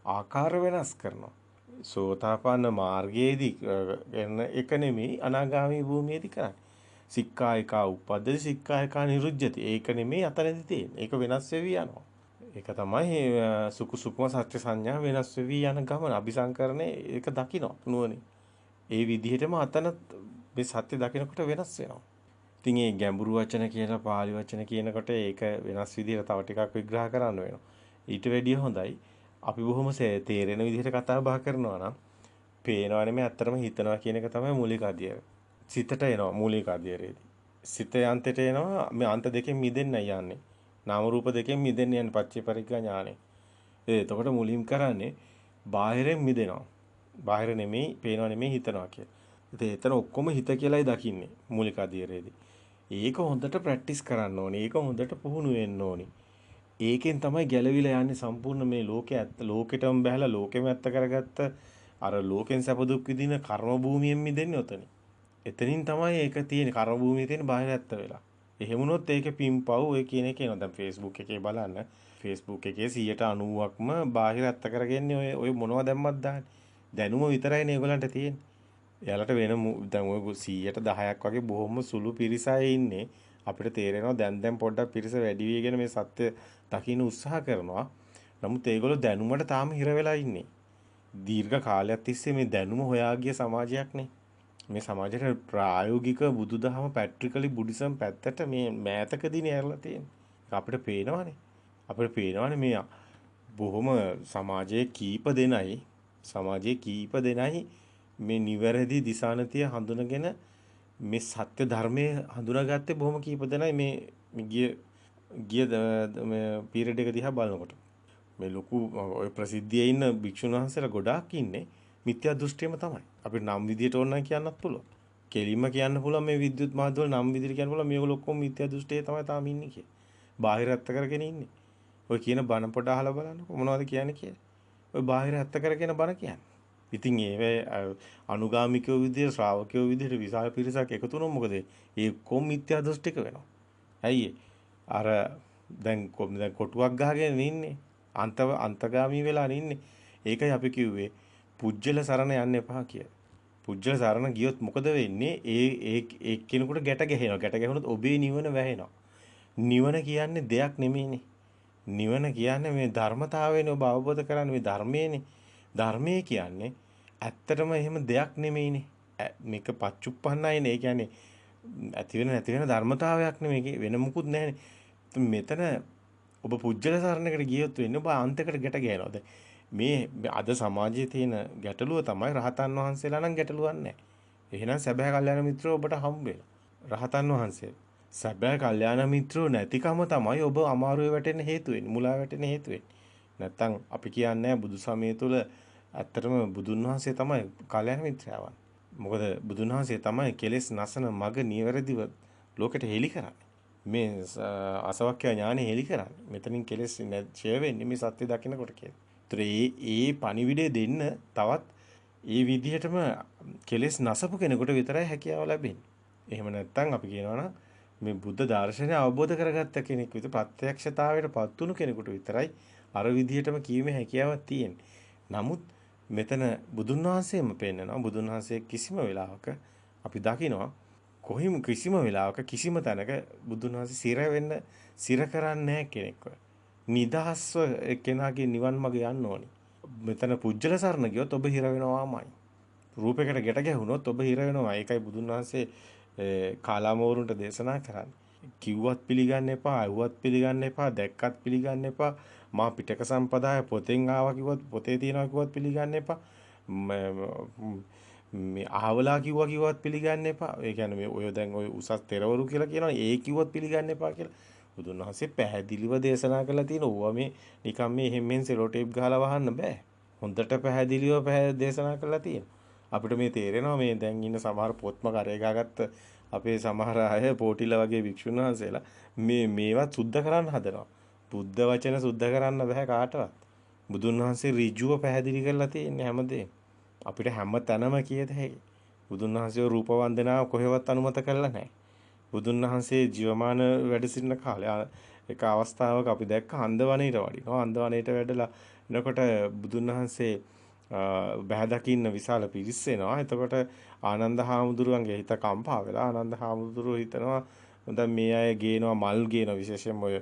ආකාර වෙනස් කරනවා. සෝතාපන්න මාර්ගයේදී කරන එක නෙමෙයි අනාගාමී භූමියේදී කරන්නේ. සික්ඛායකා උපද්දති සික්ඛායකා නිරුද්ධති. ඒක නෙමෙයි අතනදී තියෙන්නේ. ඒක වෙනස් වෙවි යනවා. ඒක තමයි සුකුසුකම සත්‍ය සංඥා වෙනස් වෙවි යන ගමන අபிසංකරණේ ඒක දකින්න නුවණින්. ඒ විදිහටම අතන මේ සත්‍ය දකිනකොට වෙනස් වෙනවා. ඉතින් මේ ගැඹුරු වචන කියලා පාලි වචන කියනකොට ඒක වෙනස් විදිහට තව ටිකක් විග්‍රහ කරන්න වෙනවා. ඊට වැඩිය හොඳයි අපි බොහොම තේරෙන විදිහට කතා බහ කරනවා නම් පේනවා නෙමෙයි ඇත්තටම හිතනවා කියන එක තමයි මූලික අධ්‍යයනය. සිතට එනවා මූලික අධ්‍යයනයේදී. සිතේ අන්තයට එනවා මේ අන්ත දෙකෙන් මිදෙන්න යන්නේ. නාම රූප දෙකෙන් මිදෙන්න යන පච්චේ පරිග්ගා ඥානෙ. එතකොට මුලින් කරන්නේ බාහිරෙන් මිදෙනවා. බාහිර නෙමෙයි, පේනවා නෙමෙයි හිතනවා කියලා. ඉතින් එතන ඔක්කොම හිත කියලායි දකින්නේ මූලික අධ්‍යයනයේදී. ඒක හොඳට ප්‍රැක්ටිස් කරන්න ඕනේ. ඒක හොඳට පුහුණු වෙන්න ඕනේ. ඒකෙන් තමයි ගැලවිලා යන්නේ සම්පූර්ණ මේ ලෝකෙටම බහැලා ලෝකෙම ඇත්ත කරගත්ත අර ලෝකෙන් සැප දුක් විඳින කර්ම භූමියෙන් මිදෙන්නේ ඔතන. එතනින් තමයි ඒක තියෙන්නේ කර්ම භූමියේ තියෙන බාහිර ඇත්ත වෙලා. එහෙම වුණොත් ඒක පිම්පව් ඔය කියන එක එනවා. දැන් Facebook එකේ බලන්න. Facebook එකේ 90%ක්ම බාහිර ඇත්ත කරගන්නේ ඔය මොනවද දැම්මත් දාන්නේ. දැනුම විතරයිනේ ඒගොල්ලන්ට තියෙන්නේ. එයාලට වෙන දැන් ඔය 100ට 10ක් වගේ බොහොම සුළු පිරිසයි ඉන්නේ. අපිට තේරෙනවා දැන් පොඩ්ඩක් පිරිස වැඩි වෙගෙන මේ සත්‍ය දකින්න උත්සාහ කරනවා. නමුත් ඒගොල්ලෝ දැනුමට තාම හිර වෙලා ඉන්නේ. දීර්ඝ කාලයක් තිස්සේ මේ දැනුම හොයා ගිය සමාජයක් නේ. මේ සමාජයේ ප්‍රායෝගික බුදුදහම පැට්‍රිකලි බුද්දිසම් පැත්තට මේ මෑතකදීනේ ඇරලා තියෙන්නේ. අපිට පේනවනේ. අපිට පේනවනේ මේ බොහොම සමාජයේ කීප දෙනයි මේ නිවැරදි දිශානතිය හඳුනගෙන මේ සත්‍ය ධර්මයේ හඳුනාගත්තේ බොහොම කීප දෙනයි මේ ගිය පීරියඩ් එක දිහා බලනකොට. මේ ලොකු ඔය ප්‍රසිද්ධියේ ඉන්න භික්ෂුන් වහන්සේලා ගොඩාක් ඉන්නේ මිත්‍යා දෘෂ්ටියම තමයි. අපිට නම් විදියට ඕන නම් කියන්නත් පුළුවන්. කෙලින්ම කියන්න පුළුවන් මේ විද්‍යුත් මාධ්‍යවල නම් විදියට කියන්න පුළුවන් මේගොල්ලෝ ඔක්කොම මිත්‍යා දෘෂ්ටියේ තමයි තාම ඉන්නේ කියලා. බාහිර ඇත්ත කරගෙන ඉන්නේ. ඔය කියන බණ පොඩ අහලා බලන්නකො මොනවද කියන්නේ කියලා. ඔය බාහිර ඇත්ත කරගෙන බණ කියන්නේ. ඉතින් ඒ අනුගාමිකයෝ විදියට ශ්‍රාවකයෝ විදියට විශාල පිරිසක් එකතු වුණොත් මොකද? ඒ කොම් මිත්‍යා දෘෂ්ටික වෙනවා. ඇයි අර දැන් කොටුවක් ගහගෙන ඉන්නේ. අන්තගාමී වෙලා ඉන්නේ. ඒකයි අපි කිව්වේ පුජ්‍යල සරණ යන්න එපා කියලා. පුජ්‍යල සරණ ගියොත් මොකද වෙන්නේ? ඒ කෙනෙකුට ගැට ගැහෙනවා. ගැට ගැහුනොත් ඔබේ නිවන වැහෙනවා. නිවන කියන්නේ දෙයක් නෙමෙයිනේ. නිවන කියන්නේ මේ ධර්මතාවයනේ ඔබ අවබෝධ කරන්නේ මේ ධර්මයේනේ. ධර්මයේ කියන්නේ ඇත්තටම එහෙම දෙයක් නෙමෙයිනේ. මේක පච්චුප්පන්නයිනේ. ඒ කියන්නේ ඇති වෙන නැති වෙන ධර්මතාවයක් නෙමෙයි. වෙන මුකුත් නැහැනේ. මෙතන ඔබ පුජ්‍යල සරණකට ගියොත් වෙන්නේ ඔබ අන්තයකට ගැට ගෑනවා. මේ අද සමාජයේ තියෙන ගැටලුව තමයි රහතන් වහන්සේලා නම් ගැටලුවක් නැහැ. එහෙනම් සැබෑ කල්යාණ මිත්‍රෝ ඔබට හම්බ වෙනවා. රහතන් වහන්සේ. සැබෑ කල්යාණ මිත්‍රෝ නැතිකම තමයි ඔබ අමාරුවේ වැටෙන්න හේතු වෙන්නේ. මුලා වැටෙන්න හේතු වෙන්නේ. නැත්තම් අපි කියන්නේ බුදු සමය තුළ ඇත්තටම බුදුන් වහන්සේ තමයි කල්යාණ මිත්‍රයවන්. මොකද බුදුන් වහන්සේ තමයි කෙලෙස් නසන මග නිවැරදිව ලෝකෙට හෙළි කරන්නේ. මේ අසවක්ඛ්‍ය ඥානෙ හෙළි කරන්නේ. මෙතනින් කෙලෙස් ඡය වෙන්නේ මේ සත්‍ය දකින්නකොට කියලා. ඒතර ඒ පණිවිඩය දෙන්න තවත් ඒ විදිහටම කෙලෙස් නසපු කෙනෙකුට විතරයි හැකියාව ලැබෙන්නේ. එහෙම නැත්නම් අපි කියනවා මේ බුද්ධ දර්ශනය අවබෝධ කරගත්ත කෙනෙක් විතර ප්‍රත්‍යක්ෂතාවයට පත් වුණු කෙනෙකුට විතරයි අර විදිහටම කීමේ හැකියාවක් තියෙන්නේ. නමුත් මෙතන බුදුන් වහන්සේම පෙන්නනවා බුදුන් වහන්සේ කිසිම වෙලාවක අපි දකිනවා කිසිම වෙලාවක කිසිම තැනක බුදුන් වහන්සේ සිර කරන්නේ නැහැ කෙනෙක්ව. නිදහස්ව කෙනාගේ නිවන් මඟ යන්න ඕනි. මෙතන පුජ්‍යල සරණ ගියොත් ඔබ හිර වෙනවාමයි. රූපයකට ගැට ගැහුනොත් ඔබ හිර වෙනවා. ඒකයි බුදුන් වහන්සේ කාලාමෝරුන්ට දේශනා කරන්නේ. කිව්වත් පිළිගන්න එපා, අහුවත් පිළිගන්න එපා, දැක්කත් පිළිගන්න එපා. මා පිටක සම්පදාය පොතෙන් ආවා කිව්වත් පොතේ තියනවා කිව්වත් පිළිගන්න එපා. මේ අහවලා කිව්වත් පිළිගන්න එපා. ඒ කියන්නේ මේ ඔය දැන් ඔය උසස් තෙරවරු කියලා කියනවා. ඒ කිව්වත් පිළිගන්න එපා කියලා. බුදුන් වහන්සේ පැහැදිලිව දේශනා කරලා තියෙන ඕවා මේ නිකම් මේ හැමෙන් සෙලෝ ටේප් ගහලා වහන්න බෑ. හොඳට පැහැදිලිව දේශනා කරලා තියෙනවා. අපිට මේ තේරෙනවා මේ දැන් ඉන්න සමහර පොත්ම කරේ ගාගත්ත අපේ සමහර අය පොටිලා වගේ වික්ෂුන් වහන්සේලා මේවත් සුද්ධ කරන්න හදනවා. බුද්ධ වචන සුද්ධ කරන්න බෑ කාටවත්. බුදුන් වහන්සේ ඍජුව පැහැදිලි කරලා තියෙන්නේ හැමදේම. අපිට හැම තැනම කියත හැකි. බුදුන් වහන්සේ රූප වන්දනාව කොහෙවත් අනුමත කරලා නැහැ. බුදුන් වහන්සේ ජීවමාන වැඩ සිටින කාලේ එක අවස්ථාවක අපි දැක්ක හන්දවණේට වඩිනවා. හන්දවණේට වැඩලා එනකොට බුදුන් වහන්සේ බහැ දකින්න විශාල පිරිස් එනවා. එතකොට ආනන්ද හාමුදුරුවන්ගේ හිත කම්පා වෙලා ආනන්ද හාමුදුරුවෝ හිතනවා දැන් මේ අය ගේනවා මල් ගේනවා විශේෂයෙන්ම ඔය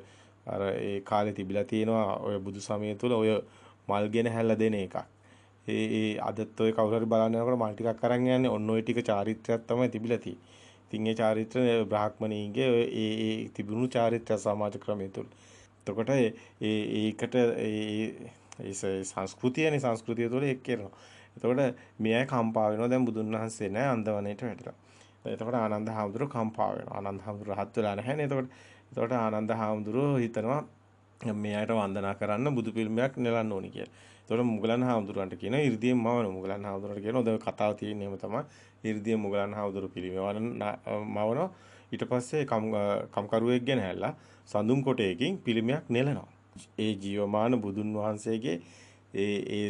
අර ඒ කාලේ තිබිලා තියෙනවා ඔය බුදු සමය තුල ඔය මල් ගෙන හැල්ලා දෙන එකක්. ඒ අදත් ඔය කවුරු හරි බලන්න යනකොට මල් ටිකක් අරන් යන්නේ ඔන්න ඔය ටික චාරිත්‍රයක් තමයි තිබිලා තියෙන්නේ. ඉතින් ඒ චාරිත්‍ර බ්‍රාහ්මණීන්ගේ ඒ තිබුණු චාරිත්‍ර සමාජ ක්‍රමය තුල. එතකොට ඒකට ඒ සංස්කෘතිය තුළ එක් කරනවා. එතකොට මේ අය කම්පා වෙනවා. දැන් බුදුන් වහන්සේ නැහැ අන්දවණේට වැටෙනවා. එතකොට ආනන්ද හාමුදුරුවෝ කම්පා වෙනවා. ආනන්ද හාමුදුරුවෝ රහත් වෙලා නැහැනේ. එතකොට ආනන්ද හාමුදුරුවෝ හිතනවා මේ අයට වන්දනා කරන්න බුදු පිළිමයක් නෙලන්න ඕනි කියලා. එතකොට මුගලන් හාමුදුරුවන්ට කියනවා 이르දියෙන් මවන මුගලන් හාමුදුරුවන්ට කියනවා දැන් කතාව තියෙන්නේ එහෙම තමයි. 이르දියෙන් මුගලන් හාමුදුරුවෝ මවනවා. ඊට පස්සේ කම්කරුවෙක් ගෙන හැල්ලා සඳුන් කොටයකින් පිළිමයක් නෙලනවා. ඒ ජීවමාන බුදුන් වහන්සේගේ ඒ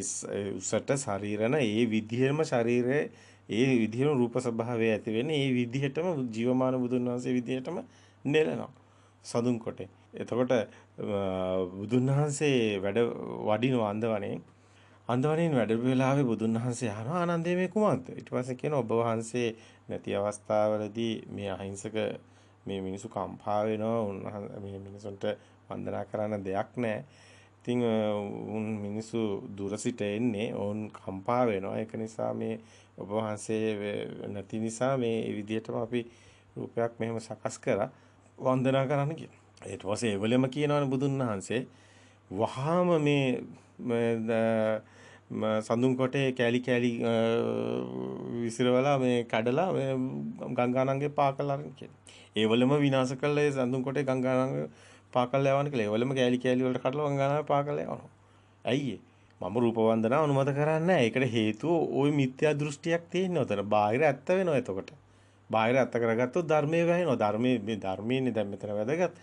උසට ශරීරන ඒ විදිහෙම ශරීරයේ ඒ විදිහෙම රූප ස්වභාවය ඇති වෙන්නේ ඒ විදිහටම ජීවමාන බුදුන් වහන්සේ විදිහටම නෙලනවා. සඳුන් කොටේ. එතකොට බුදුන් වහන්සේ වැඩ වඩිනවා අන්දවනේ. අන්දවනේ වැඩ වෙලාවේ බුදුන් වහන්සේ අහනවා ආනන්දේ මේ කුමක්ද? ඊට පස්සේ කියනවා ඔබ වහන්සේ නැති අවස්ථාවලදී මේ අහිංසක මේ මිනිසු කම්පා වෙනවා. මේ මිනිසුන්ට වන්දනා කරන්න දෙයක් නැහැ. ඉතින් උන් මිනිස්සු දුර සිට එන්නේ ඕන් කම්පා වෙනවා. ඒක නිසා මේ ඔබ වහන්සේ නැති නිසා මේ විදිහටම අපි රූපයක් මෙහෙම සකස් කරා වන්දනා කරන්න කියලා. ඊට පස්සේ ඒවලෙම කියනවනේ බුදුන් වහන්සේ වහාම මේ සඳුන් කොටේ කෑලි කෑලි විසිරවලා මේ කඩලා මේ ගංගානංගේ පාකල් අරන් කියලා. ඒවලෙම විනාශ කළා ඒ සඳුන් කොටේ ගංගානංගේ පාකල් යවන්න කියලා. ඒවලෙම කෑලි කෑලි වලට කඩලා ගංගානංගේ පාකල් යවනවා. ඇයි මම රූප වන්දනා අනුමත කරන්නේ නැහැ. ඒකට හේතුව ওই මිත්‍යා දෘෂ්ටියක් තියෙනවා උතන. බාහිර ඇත්ත වෙනවා එතකොට. බාහිර ඇත්ත කරගත්තොත් ධර්මයේ වැහෙනවා. ධර්මයේ මේ ධර්මයේනේ දැන් මෙතන වැදගත්.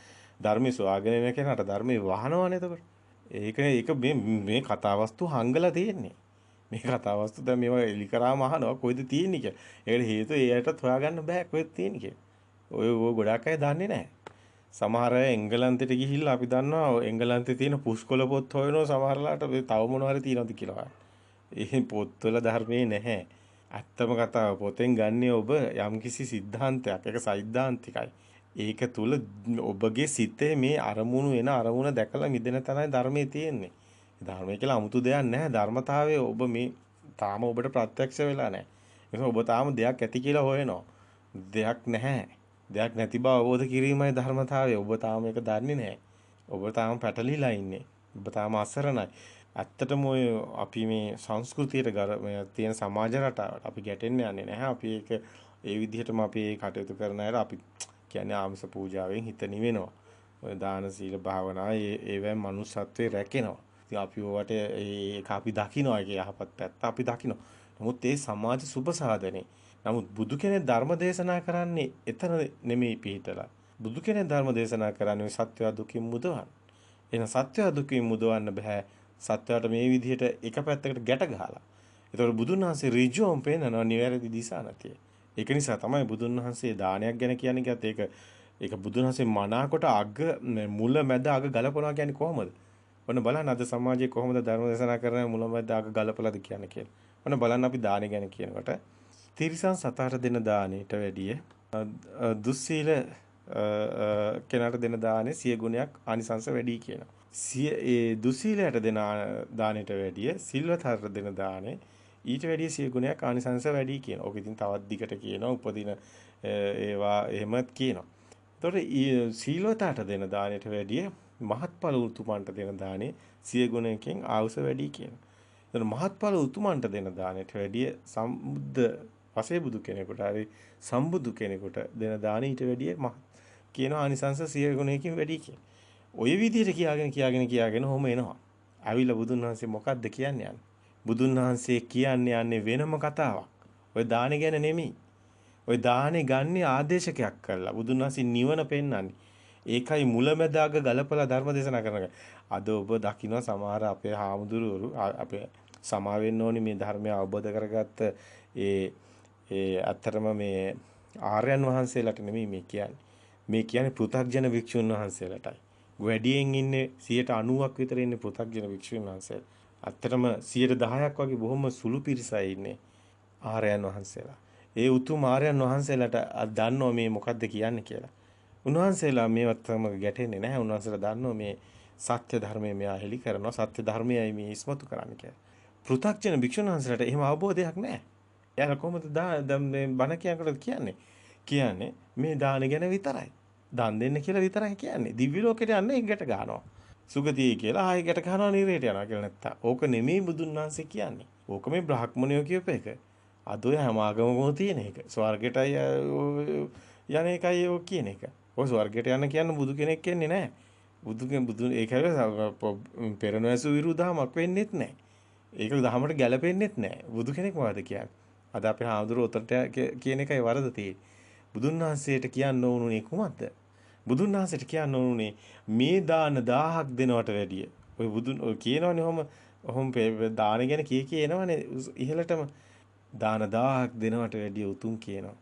ධර්මයේ සොයාගෙන යන කෙනාට ධර්මයේ වහනවනේ එතකොට. ඒක මේ කතාවස්තු හංගලා තියෙන්නේ. මේ කතාවස්තු දැන් මේවා එලි කරාම අහනවා කොයිද තියෙන්නේ කියලා. ඒකට හේතුව ඒයටත් හොයාගන්න බෑ කොහෙද තියෙන්නේ කියලා. ඔය ගොඩක් අය දන්නේ නැහැ. සමහර අය එංගලන්තෙට ගිහිල්ලා අපි දන්නවා එංගලන්තේ තියෙන පුස්කොළ පොත් හොයනවා සමහරලාට තව මොනවා හරි තියෙනවද කියලා. ඒ පොත්වල ධර්මයේ නැහැ. ඇත්තම කතාව පොතෙන් ගන්නේ ඔබ යම්කිසි સિદ્ધාන්තයක්. ඒක සෛද්ධාන්තිකයි. ඒක තුල ඔබගේ සිතේ මේ අරමුණු වෙන අරමුණ දැකලා මිදෙන තැනයි ධර්මයේ තියෙන්නේ. ධර්මයේ කියලා 아무තු දෙයක් නැහැ. ධර්මතාවයේ ඔබ මේ තාම ඔබට ප්‍රත්‍යක්ෂ වෙලා නැහැ. ඒක ඔබ තාම දෙයක් ඇති කියලා හොයනවා. දෙයක් නැහැ. දෙයක් නැති බව අවබෝධ කිරීමයි ධර්මතාවය. ඔබ තාම ඒක දන්නේ නැහැ. ඔබ තාම පැටලිලා ඉන්නේ. ඔබ තාම අසරණයි. ඇත්තටම ඔය අපි මේ සංස්කෘතියට තියෙන සමාජ රටාවට අපි ගැටෙන්න යන්නේ නැහැ. අපි ඒක ඒ විදිහටම අපි ඒ කටයුතු කරන අය අපි කියන්නේ ආමිස පූජාවෙන් හිත නිවෙනවා. ඔය දාන සීල භාවනා ඒවෙන් මනුස්සත්වේ රැකෙනවා. ඉතින් අපි ඔවට ඒක අපි දකිනවා ඒකේ යහපත් පැත්ත අපි දකිනවා. නමුත් ඒ සමාජ සුබ සාධනේ. නමුත් බුදු කෙනෙක් ධර්ම දේශනා කරන්නේ එතන නෙමෙයි පිහිටලා. බුදු කෙනෙක් ධර්ම දේශනා කරන්නේ සත්‍ය දුකින් මුදවන්න. එහෙනම් සත්‍ය දුකින් මුදවන්න බෑ. සත්‍යයට මේ විදිහට එක පැත්තකට ගැට ගහලා. ඒතකොට බුදුන් වහන්සේ ඍජුවම පේනවා නිවැරදි දිශා නැතියි. ඒක නිසා තමයි බුදුන් වහන්සේ දානයක් ගැන කියන්නේ කියත් ඒක බුදුන් වහන්සේ මනාකොට අග මුල මැද අග ගලපනවා කියන්නේ කොහොමද? ඔන්න බලන්න අද සමාජයේ කොහොමද ධර්ම දේශනා කරන මුල මැද අග ගලපලාද කියන්නේ කියලා. ඔන්න බලන්න අපි දානය ගැන කියනකොට තිරිසන් සතහට දෙන දානෙට වැඩිය දුස්සීල කෙනාට දෙන දානේ 100 ගුණයක් ආනිසංස වැඩි කියනවා. ඒ දුස්සීලයට දෙන දානෙට වැඩිය සිල්වතට දෙන දානේ ඊට වැඩිය 100 ගුණයක් ආනිසංස වැඩි කියනවා. ඕක ඉතින් තවත් දිගට කියනවා. උපදින ඒවා එහෙමත් කියනවා. ඒතකොට සීලවතට දෙන දානෙට වැඩිය මහත්ඵල උතුමන්ට දෙන දානේ 100 ගුණයකින් ආවුස වැඩි කියනවා. ඒතකොට මහත්ඵල උතුමන්ට දෙන දානෙට වැඩිය සම්බුද්ධ පසේ බුදු කෙනෙකුට හරි සම්බුදු කෙනෙකුට දෙන දානෙ ඊට වැඩිය කියන ආනිසංස 100 ගුණයකින් වැඩි කියන. ඔය විදිහට කියාගෙන ඔහොම එනවා. ආවිලා බුදුන් වහන්සේ මොකද්ද කියන්නේ යන්නේ? බුදුන් වහන්සේ කියන්නේ යන්නේ වෙනම කතාවක්. ඔය දානෙ ගැන නෙමෙයි. ඔය දානෙ ගන්නේ ආදේශකයක් කරලා. බුදුන් වහන්සේ නිවන පෙන්වන්නේ. ඒකයි මුලැමැදාග ගලපලා ධර්ම දේශනා කරනවා. අද ඔබ දකින්න සමහර අපේ හාමුදුරුවෝ අපේ සමා වෙන්න ඕනි මේ ධර්මය අවබෝධ කරගත්ත අත්‍තරම මේ ආර්යයන් වහන්සේලාට නෙමෙයි මේ කියන්නේ. මේ කියන්නේ පෘථග්ජන වික්ෂුන් වහන්සේලාටයි. වැඩියෙන් ඉන්නේ 90%ක් විතර ඉන්නේ පෘථග්ජන වික්ෂුන් වහන්සේලා. අත්‍තරම 10%ක් වගේ බොහොම සුළු පිරිසයි ඉන්නේ ආර්යයන් වහන්සේලා. ඒ උතුම් ආර්යයන් වහන්සේලාට දන්නෝ මේ මොකද්ද කියන්නේ කියලා. උන්වහන්සේලා මේවත් තමයි ගැටෙන්නේ නැහැ. උන්වහන්සේලා දන්නෝ මේ සත්‍ය ධර්මයේ මෙයා හෙලි කරනවා. සත්‍ය ධර්මයයි මේ ඉස්මතු කරන්නේ කියලා. පෘථග්ජන භික්ෂුන් වහන්සේලාට එහෙම අවබෝධයක් නැහැ. එයාලා කොහොමද මේ බණ කියනකොට කියන්නේ මේ දාන ගැන විතරයි. දන් දෙන්න කියලා විතරයි කියන්නේ. දිව්‍ය ලෝකෙට යන්නේ ඒකට ගන්නවා. සුගතිය කියලා ආයෙ ගැට ගන්නවා නිරේට යනවා කියලා නැත්තම්. ඕක නෙමෙයි බුදුන් වහන්සේ කියන්නේ. ඕක මේ බ්‍රාහ්මණයෝ කියප එක. අද ඔය හැම ආගමකම තියෙන එක. ස්වර්ගයටයි යන එකයි ඔය කියන එක. ඔය ස්වර්ගයට යන්න කියන්නේ බුදු කෙනෙක් කියන්නේ නැහැ. බුදු ඒකයි පෙරණැසු විරුද්ධමක් වෙන්නෙත් නැහැ. ඒක දහමට ගැලපෙන්නෙත් නැහැ. බුදු කෙනෙක් මොකද කියන්නේ? අද අපේ හාමුදුරුවෝ උතරට කියන එකයි වරද තියෙන්නේ. බුදුන් වහන්සේට කියන්න ඕනුනේ කුමක්ද? බුදුන් වහන්සේට කියන්න ඕනුනේ මේ දාන 1000ක් දෙනවට වැඩිය. ඔය බුදුන් ඔය කියනවනේ ඔහොම දාන ගැන කියනවනේ ඉහළටම දාන 1000ක් දෙනවට වැඩිය උතුම් කියනවා.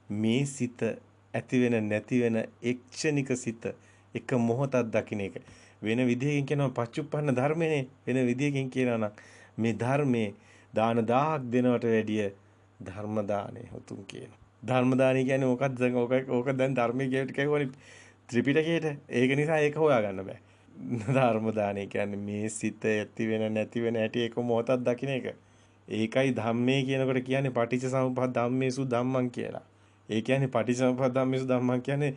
මේ සිත ඇති වෙන නැති වෙන එක්ෂණික සිත එක මොහොතක් දකින්න එක. වෙන විදිහකින් කියනවා පච්චුප්පන්න ධර්මනේ. වෙන විදිහකින් කියනවා නම් මේ ධර්මයේ දාන 1000ක් දෙනවට වැඩිය ධර්ම දානේ උතුම් කියනවා. ධර්ම දානයි කියන්නේ මොකක්ද? ඕක දැන් ධර්මයේ කියවට කියවනේ ත්‍රිපිටකයේට. ඒක නිසා ඒක හොයාගන්න බෑ. ධර්ම දානය කියන්නේ මේ සිත ඇති වෙන නැති වෙන හැටි එක මොහොතක් දකින්න එක. ඒකයි ධම්මේ කියනකොට කියන්නේ පටිච්ච සමුප්පාද ධම්මේසු ධම්මං කියලා. ඒ කියන්නේ පටිච්ච සමුප්පාද ධම්මේසු ධම්මං කියන්නේ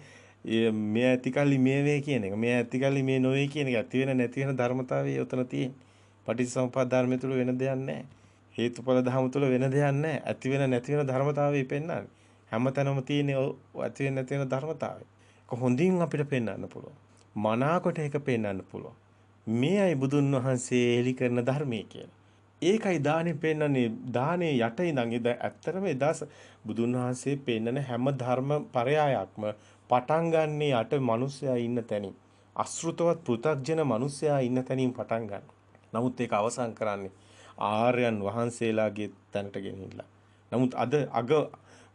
මේ ඇතිකල්ලි මේ වේ කියන එක. මේ ඇතිකල්ලි මේ නොවේ කියන එක. ඇති වෙන නැති වෙන ධර්මතාවය උතන තියෙන්නේ. පටිච්ච සමුප්පාද ධර්මය තුල වෙන දෙයක් නැහැ. හේතුඵල ධර්ම තුල වෙන දෙයක් නැහැ. ඇති වෙන නැති වෙන ධර්මතාවය පෙන්වන්නේ. හැමතැනම තියෙන ඇති වෙන නැති වෙන ධර්මතාවය. හොඳින් අපිට පෙන්වන්න පුළුවන්. මනාකොට ඒක පෙන්වන්න පුළුවන්. මේයි බුදුන් වහන්සේ එලි කරන ධර්මයේ කියලා. ඒකයි දානේ පෙන්වන්නේ. දානේ යට ඉඳන් ඉඳ ඇත්තටම එදා බුදුන් වහන්සේ පෙන්වන හැම ධර්ම පරයායක්ම පටන් ගන්නේ යට මිනිස්සයා ඉන්න තැනින්. අසෘතවත් පෘථග්ජන මිනිස්සයා ඉන්න තැනින් පටන් ගන්න. නමුත් ඒක අවසන් කරන්නේ ආර්යයන් වහන්සේලාගේ තැනට ගෙනිහිල්ලා. නමුත් අද අග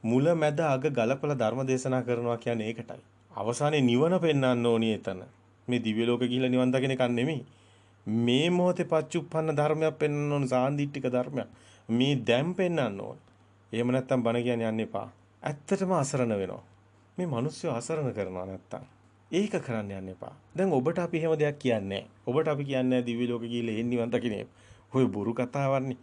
මුල මැද අග ගලපලා ධර්ම දේශනා කරනවා කියන්නේ ඒකටයි. අවසානයේ නිවන පෙන්වන්න ඕනි එතන. මේ දිව්‍ය ලෝක ගිහිල්ලා නිවන් දකින්න එක නෙමෙයි. මේ මොහොතේ පච්චුප්පන්න ධර්මයක් පෙන්වන්න ඕන සාන්දිටික ධර්මයක්. මේ දැන් පෙන්වන්න ඕන. එහෙම නැත්තම් බණ කියන්නේ යන්න එපා. ඇත්තටම අසරණ වෙනවා. මේ මිනිස්සු අසරණ කරනවා නැත්තම්. ඒක කරන්න යන්න එපා. දැන් ඔබට අපි එහෙම දෙයක් කියන්නේ නැහැ. ඔබට අපි කියන්නේ දිව්‍ය ලෝක ගිහිල්ලා එන්න නිවන් දකින්න. ඔය බොරු කතාවන්නේ.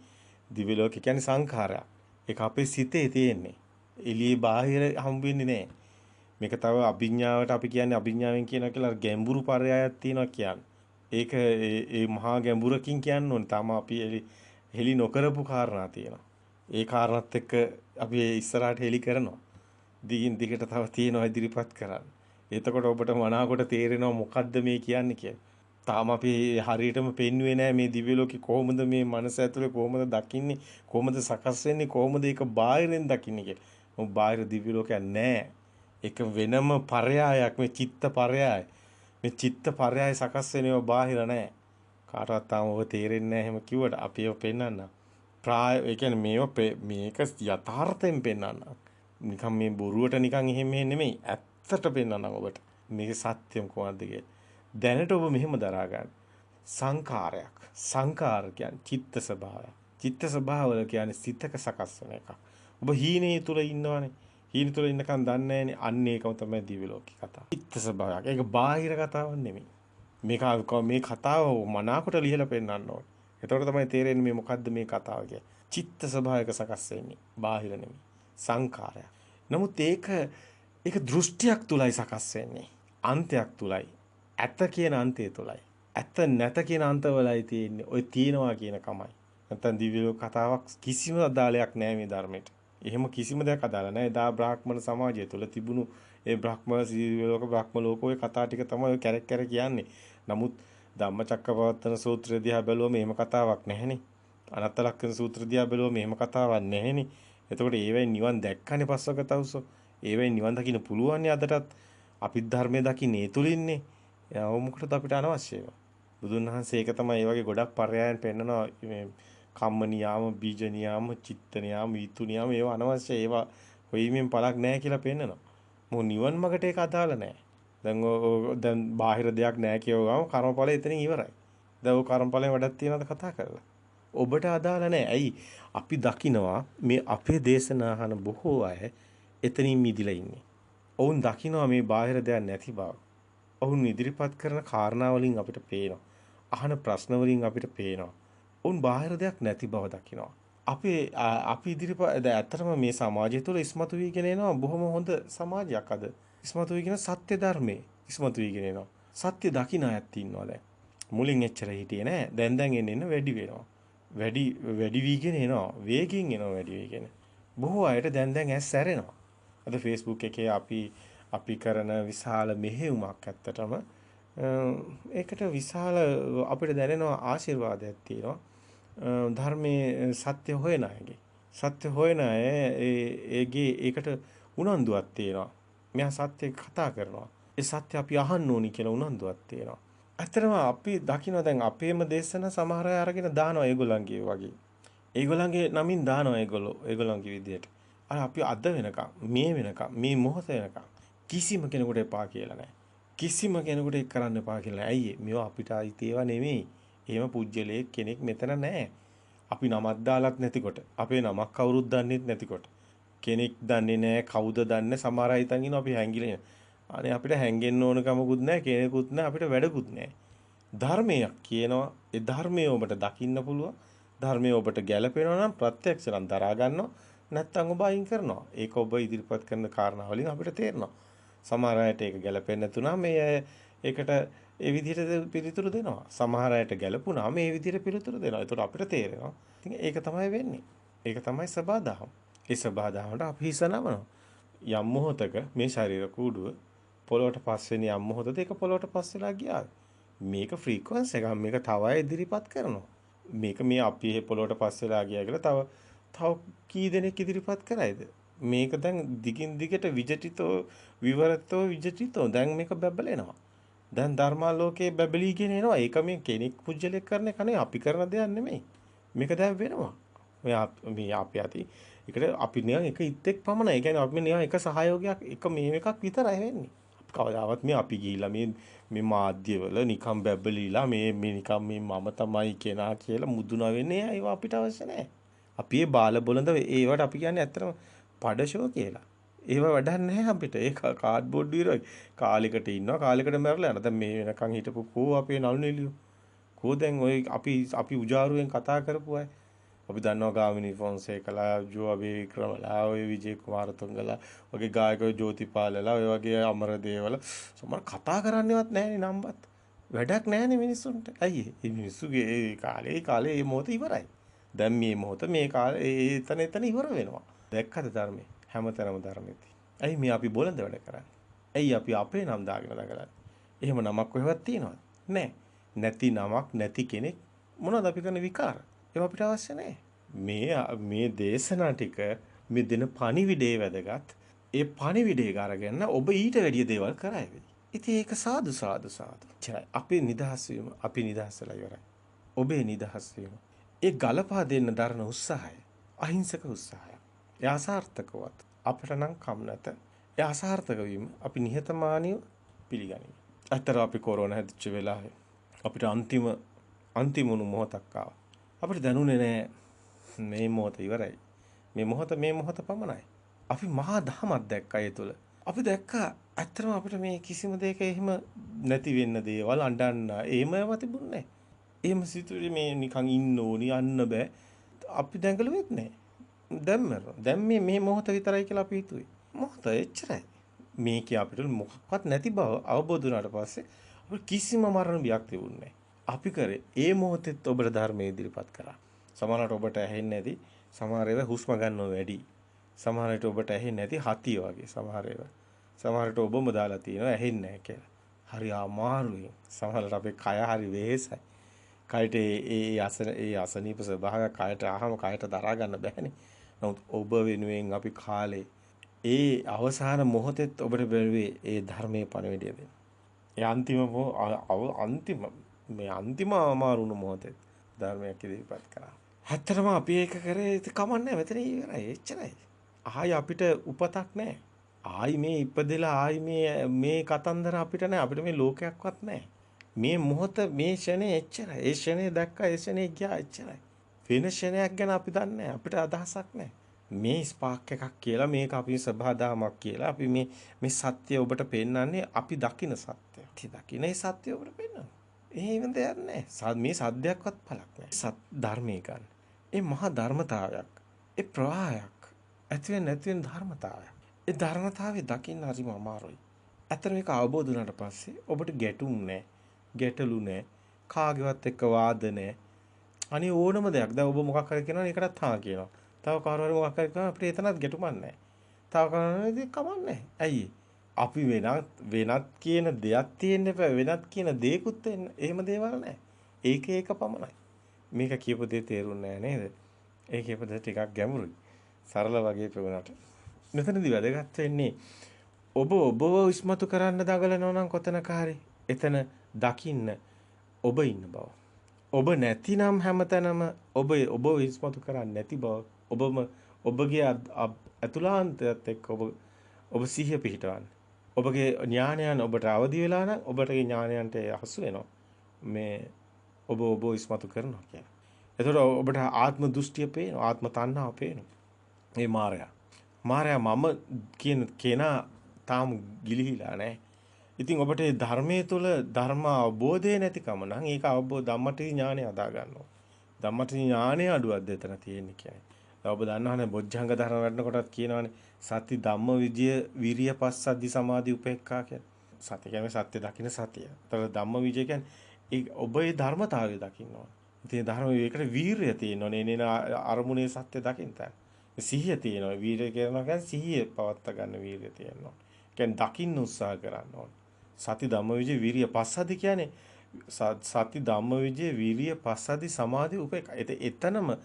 දිව්‍ය ලෝක කියන්නේ සංඛාරයක්. ඒක අපේ සිතේ තියෙන්නේ. එළියේ බාහිර හම්බ වෙන්නේ නැහැ. මේක තව අභිඥාවට අපි කියන්නේ අභිඥාවෙන් කියනවා කියලා ගැඹුරු පරයයක් තියෙනවා කියන්නේ. ඒක ඒ මහා ගැඹුරකින් කියන්න ඕනේ. තාම අපි හෙලි නොකරපු කාරණා තියෙනවා. ඒ කාරණාත් එක්ක අපි ඉස්සරහට හෙලි කරනවා. දිගින් දිගට තව තියෙනවා ඉදිරිපත් කරන්න. එතකොට ඔබට මනාකොට තේරෙනවා මොකද්ද මේ කියන්නේ කියලා. තාම අපි හරියටම පෙන්වුවේ නැහැ මේ දිව්‍ය ලෝකේ කොහොමද මේ මනස ඇතුලේ කොහොමද දකින්නේ කොහොමද සකස් වෙන්නේ කොහොමද ඒක බාහිරින් දකින්නේ කියලා. මොකද බාහිර දිව්‍ය ලෝකයක් නැහැ. ඒක වෙනම පරයයක් මේ චිත්ත පරයයි. මේ චිත්ත පරයයි සකස් වෙනව බාහිර නැහැ. කාටවත් තාම ඔබ තේරෙන්නේ නැහැ එහෙම කිව්වට අපි ඒක පෙන්වන්න. ඒ කියන්නේ මේක යථාර්ථයෙන් පෙන්වන්න. නිකන් මේ බොරුවට නිකන් එහෙම නෙමෙයි. ඇත්තට පෙන්වන්න ඔබට. මේක සත්‍යම කොහොමද කියලා. දැනට ඔබ මෙහෙම දරා ගන්න. සංකාරයක්. සංකාර කියන්නේ චිත්ත ස්වභාවය. චිත්ත ස්වභාවය කියන්නේ සිතක සකස් වෙන එකක්. ඔබ හීනේ තුල ඉන්නවනේ. හීන තුල ඉන්නකන් දන්නේ නැහැනේ. අන්න ඒකම තමයි දිව්‍ය ලෝකේ කතාව. චිත්ත ස්වභාවයක්. ඒක බාහිර කතාවක් නෙමෙයි. මේ කතාව මනාකොට ලියලා පෙන්නන්න ඕනේ. එතකොට තමයි තේරෙන්නේ මේ මොකද්ද මේ කතාව කියන්නේ. චිත්ත ස්වභාවයක සකස් වෙන්නේ. බාහිර නෙමෙයි. සංකාරයක්. නමුත් ඒක දෘෂ්ටියක් තුලයි සකස් වෙන්නේ. අන්තයක් තුලයි. ඇත කියන අන්තය තුලයි. ඇත නැත කියන අන්තවලයි තියෙන්නේ. ඔය තියනවා කියන කමයි. නැත්නම් දිව්‍ය ලෝක කතාවක් කිසිම අදාළයක් නැහැ මේ ධර්මයට. එහෙම කිසිම දෙයක් අදාළ නැහැ. එදා බ්‍රාහ්මණ සමාජය තුළ තිබුණු ඒ දිව්‍ය ලෝක බ්‍රහ්ම ලෝක ඔය කතා ටික තමයි ඔය කැරක් කියන්නේ. නමුත් ධම්මචක්කපවත්තන සූත්‍රය දිහා බැලුවම එහෙම කතාවක් නැහෙනේ. අනත්ත ලක්ෂණ සූත්‍ර දිහා බැලුවම එහෙම කතාවක් නැහෙනේ. එතකොට ඒවෙන් නිවන් දැක්කනේ පස්වක තවුසෝ. ඒවෙන් නිවන් දකින්න පුළුවන් අදටත්. අපිත් ධර්මයේ දකින්නේ ඒ තුලින්නේ. ඒව මොකටද අපිට අනවශ්‍යව. බුදුන් වහන්සේ ඒක තමයි ඒ වගේ ගොඩක් පරයයන් පෙන්නනවා මේ කම්ම නියාම, බීජ නියාම, චිත්ත නියාම, ඊතු නියාම ඒවා අනවශ්‍ය ඒවා හොයීමෙන් පළක් නැහැ කියලා පෙන්නනවා. මොකද නිවන් මාර්ගට ඒක අදාළ නැහැ. දැන් බාහිර දෙයක් නැහැ කියවගම කර්මඵලය එතනින් ඉවරයි. දැන් ඔය කර්මඵලයෙන් වැඩක් තියනවද කතා කරලා? ඔබට අදාළ නැහැ. ඇයි? අපි දකිනවා මේ අපේ දේශනා අහන බොහෝ අය එතනින් මිදිලා ඉන්නේ. ඔවුන් දකිනවා මේ බාහිර දෙයක් නැති බව. ඔවුන් ඉදිරිපත් කරන කාරණා වලින් අපිට පේනවා. අහන ප්‍රශ්න වලින් අපිට පේනවා. ඔවුන් බාහිර දෙයක් නැති බව දකිනවා. අපි ඉදිරිපත් ඇත්තටම මේ සමාජය තුළ ඉස්මතු වීගෙන එනවා බොහොම හොඳ සමාජයක් අද. ඉස්මතු වීගෙන සත්‍ය ධර්මයේ ඉස්මතු වීගෙන එනවා. සත්‍ය දකින්න අයත් ඉන්නවා දැන්. මුලින් එච්චර හිටියේ නෑ. දැන් එන්න වැඩි වෙනවා. වැඩි වීගෙන එනවා. වේගෙන් එනවා වැඩි වීගෙන. බොහෝ අයට දැන් ඇස් සැරෙනවා. අද Facebook එකේ අපි කරන විශාල මෙහෙයුමක් ඇත්තටම ඒකට විශාල අපිට දැනෙනවා ආශිර්වාදයක් තියෙනවා. ධර්මයේ සත්‍ය හොයන අයගේ. සත්‍ය හොයන අය ඒකට උනන්දුවක් තියෙනවා. මෙයා සත්‍ය කතා කරනවා. ඒ සත්‍ය අපි අහන්න ඕනි කියලා උනන්දුවක් තියෙනවා. ඇත්තටම අපි දකින්න දැන් අපේම දේශන සමහර අය අරගෙන දානවා ඒගොල්ලන්ගේ වගේ. ඒගොල්ලන්ගේ නමින් දානවා ඒගොල්ලන්ගේ විදියට. අර අපි අද වෙනකම් මේ මොහොත වෙනකම් කිසිම කෙනෙකුට එපා කියලා නැහැ. කිසිම කෙනෙකුට ඒක කරන්න එපා කියලා නැහැ. ඇයි මේවා අපිට අයිති ඒවා නෙමෙයි. එහෙම පුජ්‍යලයක් කෙනෙක් මෙතන නැහැ. අපි නමක් දාලත් නැතිකොට, අපේ නමක් කවුරුත් දන්නේත් නැතිකොට, කෙනෙක් දන්නේ නැහැ, කවුද දන්නේ, සමහර අය හිතන් ඉන්නවා අපි හැංගිලා. අනේ අපිට හැංගෙන්න ඕන කමකුත් නැහැ, කෙනෙකුත් නැහැ, අපිට වැඩකුත් නැහැ. ධර්මයක් කියනවා. ඒ ධර්මය ඔබට දකින්න පුළුවන්. ධර්මය ඔබට ගැළපෙනවා නම් ප්‍රත්‍යක්ෂ නම් දරා ගන්නවා. නැත්නම් ඔබ අයින් කරනවා. ඒක ඔබ ඉදිරිපත් කරන කාරණා වලින් අපිට තේරෙනවා. සමහර අයට ඒක ගැළපෙන්නේ නැතුණා මේ ඒකට ඒ විදිහට පිළිතුරු දෙනවා. සමහර අයට ගැළපුණා මේ විදිහට පිළිතුරු දෙනවා. ඒකට අපිට තේරෙනවා. ඉතින් ඒක තමයි වෙන්නේ. ඒක තමයි සබාදහම. ඒ සබාදහමට අපි හිසනවනවා. යම් මොහොතක මේ ශරීර කූඩුව පොළොවට පස් වෙන යම් මොහොතක ඒක පොළොවට පස් වෙලා ගියා. මේක ෆ්‍රීකවන්ස් එකක්. මේක තව අය ඉදිරිපත් කරනවා. මේක මේ අපි පොළොවට පස් වෙලා ගියා කියලා තව කී දෙනෙක් ඉදිරිපත් කරයිද? මේක දැන් දිගින් දිගට විජටිතෝ විවරතෝ විජටිතෝ දැන් මේක බබලෙනවා. දැන් ධර්මාලෝකයේ බබලීගෙන එනවා. ඒක මේ කෙනෙක් පුජ්‍යලයක් කරන එක නෙවෙයි, අපි කරන දෙයක් නෙමෙයි. මේක දැන් වෙනවා. මේ අපි ඇති ඒකට අපි නිකන් එක ඉත්තෙක් පමණයි. ඒ කියන්නේ අපි නිකන් එක සහයෝගයක් එක මේ එකක් විතරයි වෙන්නේ. කවදාවත් මේ අපි ගිහිල්ලා මේ මාධ්‍යවල නිකම් බබලීලා මේ නිකම් මේ මම තමයි කෙනා කියලා මුදුන වෙන්නේ ඒව අපිට අවශ්‍ය නැහැ. අපි මේ බාල බොළඳ ඒවට අපි කියන්නේ ඇත්තටම පඩෂෝ කියලා. ඒව වැඩක් නැහැ අපිට. ඒක කාඩ්බෝඩ් විතරයි. කාලෙකට ඉන්නවා කාලෙකට මැරලා යනවා. දැන් මේ වෙනකන් හිටපු කෝ අපේ නළු නිලියෝ. කෝ දැන් ඔය අපි උජාරුවෙන් කතා කරපු අය. අපි දන්නවා ගාමිණී ෆොන්සේකලා, ජෝබේ වික්‍රමලා, ඔය විජේ කුමාරතුංගලා, වගේ ගායකයෝ ජෝතිපාලලා, ඔය වගේ අමරදේවල සමහර කතා කරන්නේවත් නැහැනේ නම්වත්. වැඩක් නැහැනේ මිනිස්සුන්ට. ඇයි මේ මිනිස්සුගේ ඒ කාලේ මේ මොහොත ඉවරයි. දැන් මේ මොහොත මේ කාලේ එතන ඉවර වෙනවා. දැක්කද ධර්මයේ? හැමතැනම ධර්මෙති. ඇයි මේ අපි බොළඳ වැඩ කරන්නේ? ඇයි අපි අපේ නම් දාගෙන දඟලන්නේ? එහෙම නමක් කොහෙවත් තියනවද? නැහැ. නැති නමක් නැති කෙනෙක් මොනවද අපි කරන විකාර? ඒව අපිට අවශ්‍ය නැහැ. මේ දේශනා ටික මේ දෙන පණිවිඩේ වැදගත්. ඒ පණිවිඩේ අරගෙන ඔබ ඊට වැඩිය දේවල් කරાવી. ඉතින් ඒක සාදු සාදු සාදු. අපි නිදහස් වීම අපි නිදහස් වෙලා ඉවරයි. ඔබේ නිදහස් වීම. ඒ ගලපා දෙන්න දරන උත්සාහය අහිංසක උත්සාහය. ඒ අසාර්ථකවත් අපිට නම් කම් නැත. ඒ අසාර්ථක වීම අපි නිහතමානීව පිළිගනිමු. අතර අපි කොරෝනා හැදිච්ච වෙලාවේ අපිට අන්තිම මොහොතක් ආවා. අපිට දැනුනේ නෑ මේ මොහොත ඉවරයි. මේ මොහොත පමණයි. අපි මහා දහමක් දැක්කා ඒ තුල. අපි දැක්කා ඇත්තටම අපිට මේ කිසිම දෙයක එහෙම නැති වෙන්න දේවල් අඬන්න එහෙමව තිබුණේ නෑ. එහෙම සිතුවේ මේ නිකන් ඉන්න ඕනි යන්න බෑ. අපි දැඟලුවෙත් නෑ. දැන් මේ මොහොත විතරයි කියලා අපි හිතුවේ. මොහොත එච්චරයි. මේකේ අපිට මොකක්වත් නැති බව අවබෝධ වුණාට පස්සේ අපිට කිසිම මරණ බියක් තිබුණේ නෑ. අපි කරේ ඒ මොහොතේත් ඔබට ධර්මයේ ඉදිරිපත් කරා. සමහරවිට ඔබට ඇහෙන්නේ නැති සමහර ඒවා හුස්ම ගන්නව වැඩි. සමහරවිට ඔබට ඇහෙන්නේ නැති හතිය වගේ සමහර ඒවා. සමහරවිට ඔබම දාලා තියෙනවා ඇහෙන්නේ නැහැ කියලා. හරි අමාරුයි. සමහරවිට අපේ කය හරි වෙහෙසයි. කයට ඒ අසනීප ස්වභාවය කයට ආවම කයට දරා ගන්න බැහැනේ. නමුත් ඔබ වෙනුවෙන් අපි කාලේ ඒ අවසාන මොහොතෙත් ඔබට බැලුවේ ඒ ධර්මයේ පණිවිඩය දෙන්න. ඒ අන්තිම අමාරුණු මොහොතේ ධර්මයක් ඉදිරිපත් කරා. ඇත්තටම අපි ඒක කරේ කමන්නේ මෙතන ඉවරයි. එච්චරයි. ආයි අපිට උපතක් නැහැ. ආයි මේ ඉපදෙලා ආයි මේ කතන්දර අපිට නැහැ. අපිට මේ ලෝකයක්වත් නැහැ. මේ මොහොත මේ ෂනේ එච්චරයි. ඒ ෂනේ දැක්කා ඒ ෂනේ ගියා එච්චරයි. වෙන ෂනයක් ගැන අපි දන්නේ නැහැ. අපිට අදහසක් නැහැ. මේ ස්පාක් එකක් කියලා මේක අපි සබහාදාමක් කියලා අපි මේ සත්‍ය ඔබට පෙන්වන්නේ අපි දකින සත්‍ය. දකින ඒ සත්‍ය ඔබට පෙන්වනවා. එහෙම දෙයක් නැහැ. මේ සද්දයක්වත් පළක් නැහැ. ධර්මයේ ගන්න. ඒ මහා ධර්මතාවයක්. ඒ ප්‍රවාහයක්. ඇති වෙන නැති වෙන ධර්මතාවයක්. ඒ ධර්මතාවය දකින්න හරිම අමාරුයි. අතන මේක අවබෝධ වුණාට පස්සේ ඔබට ගැටුම් නැහැ. ගැටලු නැහැ. කාගේවත් එක්ක වාද නැහැ. අනේ ඕනම දෙයක්. දැන් ඔබ මොකක් හරි කියනවා ඒකටත් හා කියනවා. තව කාරු හරි මොකක් හරි කියනවා අපිට එතනත් ගැටුමක් නැහැ. තව කාරුනේ කමන්නේ. ඇයි? අපි වෙනත් කියන දෙයක් තියෙන්න එපා. වෙනත් කියන දේකුත් වෙන්න. එහෙම දේවල් නැහැ. ඒක පමණයි. මේක කියපු දේ තේරුන්නේ නැහැ නේද? ඒ කියපු දේ ටිකක් ගැඹුරුයි. සරල වගේ පෙවුනට. මෙතනදී වැදගත් වෙන්නේ ඔබව ඉස්මතු කරන්න දඟලනවා නම් කොතනක හරි එතන දකින්න ඔබ ඉන්න බව. ඔබ නැතිනම් හැමතැනම ඔබ ඉස්මතු කරන්නේ නැති බව. ඔබගේ අතුලාන්තයත් එක්ක ඔබ සිහිය පිහිටවන්න. ඔබගේ ඥානයන් ඔබට අවදි වෙලා නම් ඔබට ඥානයන්ට හසු වෙනවා. මේ ඔබ ඉස්මතු කරනවා කියන්නේ. එතකොට ඔබට ආත්ම දෘෂ්ටිය පේනවා, ආත්ම තණ්හාව පේනවා. මේ මායя මම කියන කෙනා තාම ගිලිහිලා නැහැ. ඉතින් ඔබට මේ ධර්මයේ තුල ධර්ම අවබෝධය නැතිකම නම් ඒක අවබෝධ ධම්මටි ඥානය අදා ගන්නවා. ධම්මටි ඥානය අඩුවක්ද එතන තියෙන්නේ කියන්නේ. දැන් ඔබ දන්නවනේ බොජ්ජංග ධර්ම වැඩනකොටත් කියනවනේ සති ධම්ම විජය විරිය පස්සද්ධි සමාධි උපේක්ඛා කියලා. සත්‍ය කියන්නේ සත්‍ය දකින්න සතිය. ඒතර ධම්ම විජය කියන්නේ ඒ ඔබ ඒ ධර්මතාවය දකින්න ඕන. ඉතින් ධර්ම ඒකට වීරිය තියෙනවනේ නේ අරමුණේ සත්‍ය දකින්න තැන. සිහිය තියෙනවා. වීරිය කරනවා කියන්නේ සිහිය පවත්වා ගන්න වීරිය තියෙනවා. කියන්නේ දකින්න උත්සාහ කරන්න ඕන. සති ධම්මවිජය විරිය පස්සද්ධි කියන්නේ සති ධම්මවිජය විරිය පස්සද්ධි සමාධි උපේක්ඛා. එතනම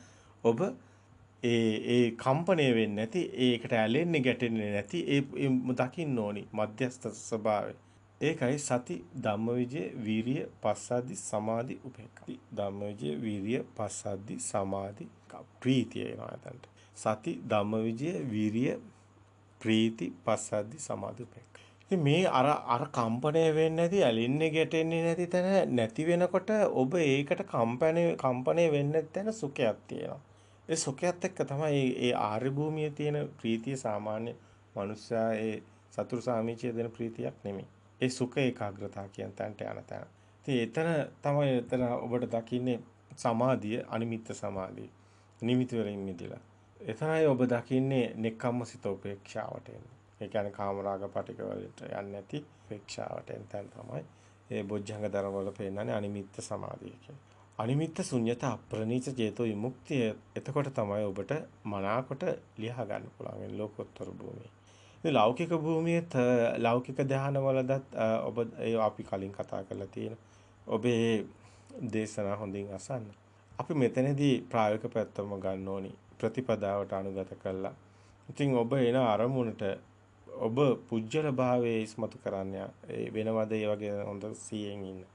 ඔබ ඒ කම්පණය වෙන්නේ නැති ඒකට ඇලෙන්නේ ගැටෙන්නේ නැති ඒ දකින්න ඕනි මධ්‍යස්ථ ස්වභාවය. ඒකයි සති ධම්මවිජය විරිය පස්සද්ධි සමාධි උපේක්ඛා. ධම්මවිජය විරිය පස්සද්ධි සමාධි ප්‍රීතිය එනවා එතනට. සති ධම්මවිජය විරිය ප්‍රීති පස්සද්ධි සමාධි උපේක්ඛා. ඉතින් මේ අර කම්පණය වෙන්නේ නැති ඇලින්නේ ගැටෙන්නේ නැති තැන නැති වෙනකොට ඔබ ඒකට කම්පණය වෙන්නේ නැති සුඛයක් තියෙනවා. ඒ සුඛයත් එක්ක තමයි ඒ ආර්ය භූමියේ තියෙන ප්‍රීතිය සාමාන්‍ය මනුෂ්‍යයා ඒ සතුරු සාමිචිය දෙන ප්‍රීතියක් නෙමෙයි. ඒ සුඛ ඒකාග්‍රතාව කියන තැනට යන තැන. ඉතින් එතන තමයි එතන ඔබට දකින්නේ සමාධිය අනිමිත්ත සමාධිය. නිමිති වලින් මිදලා. එතනයි ඔබ දකින්නේ නෙක්ඛම්මසිත උපේක්ෂාවට එන්නේ. ඒ කියන්නේ කාමරාග පටික වලට යන්නේ නැති උපේක්ෂාවට එන තැන තමයි ඒ බොජ්ජංග ධර්ම වල පෙන්නන්නේ අනිමිත්ත සමාධිය කියන්නේ. අනිමිත්ත ශුන්්‍යත අප්‍රණීත චේතෝ විමුක්තිය එතකොට තමයි ඔබට මනාකොට ලියා ගන්න පුළුවන් ලෝකෝත්තර භූමිය. ඉතින් ලෞකික භූමියේ ලෞකික ධාන වලදත් ඔබ අපි කලින් කතා කරලා තියෙන ඔබේ දේශනා හොඳින් අසන්න. අපි මෙතනදී ප්‍රායෝගික පැත්තම ගන්න ඕනි ප්‍රතිපදාවට අනුගත කළා. ඉතින් ඔබ එන අරමුණට ඔබ පුජ්‍යල භාවයේ ඉස්මතු කරන්න වෙනවද ඒ වගේ හොඳ සියෙන් ඉන්න.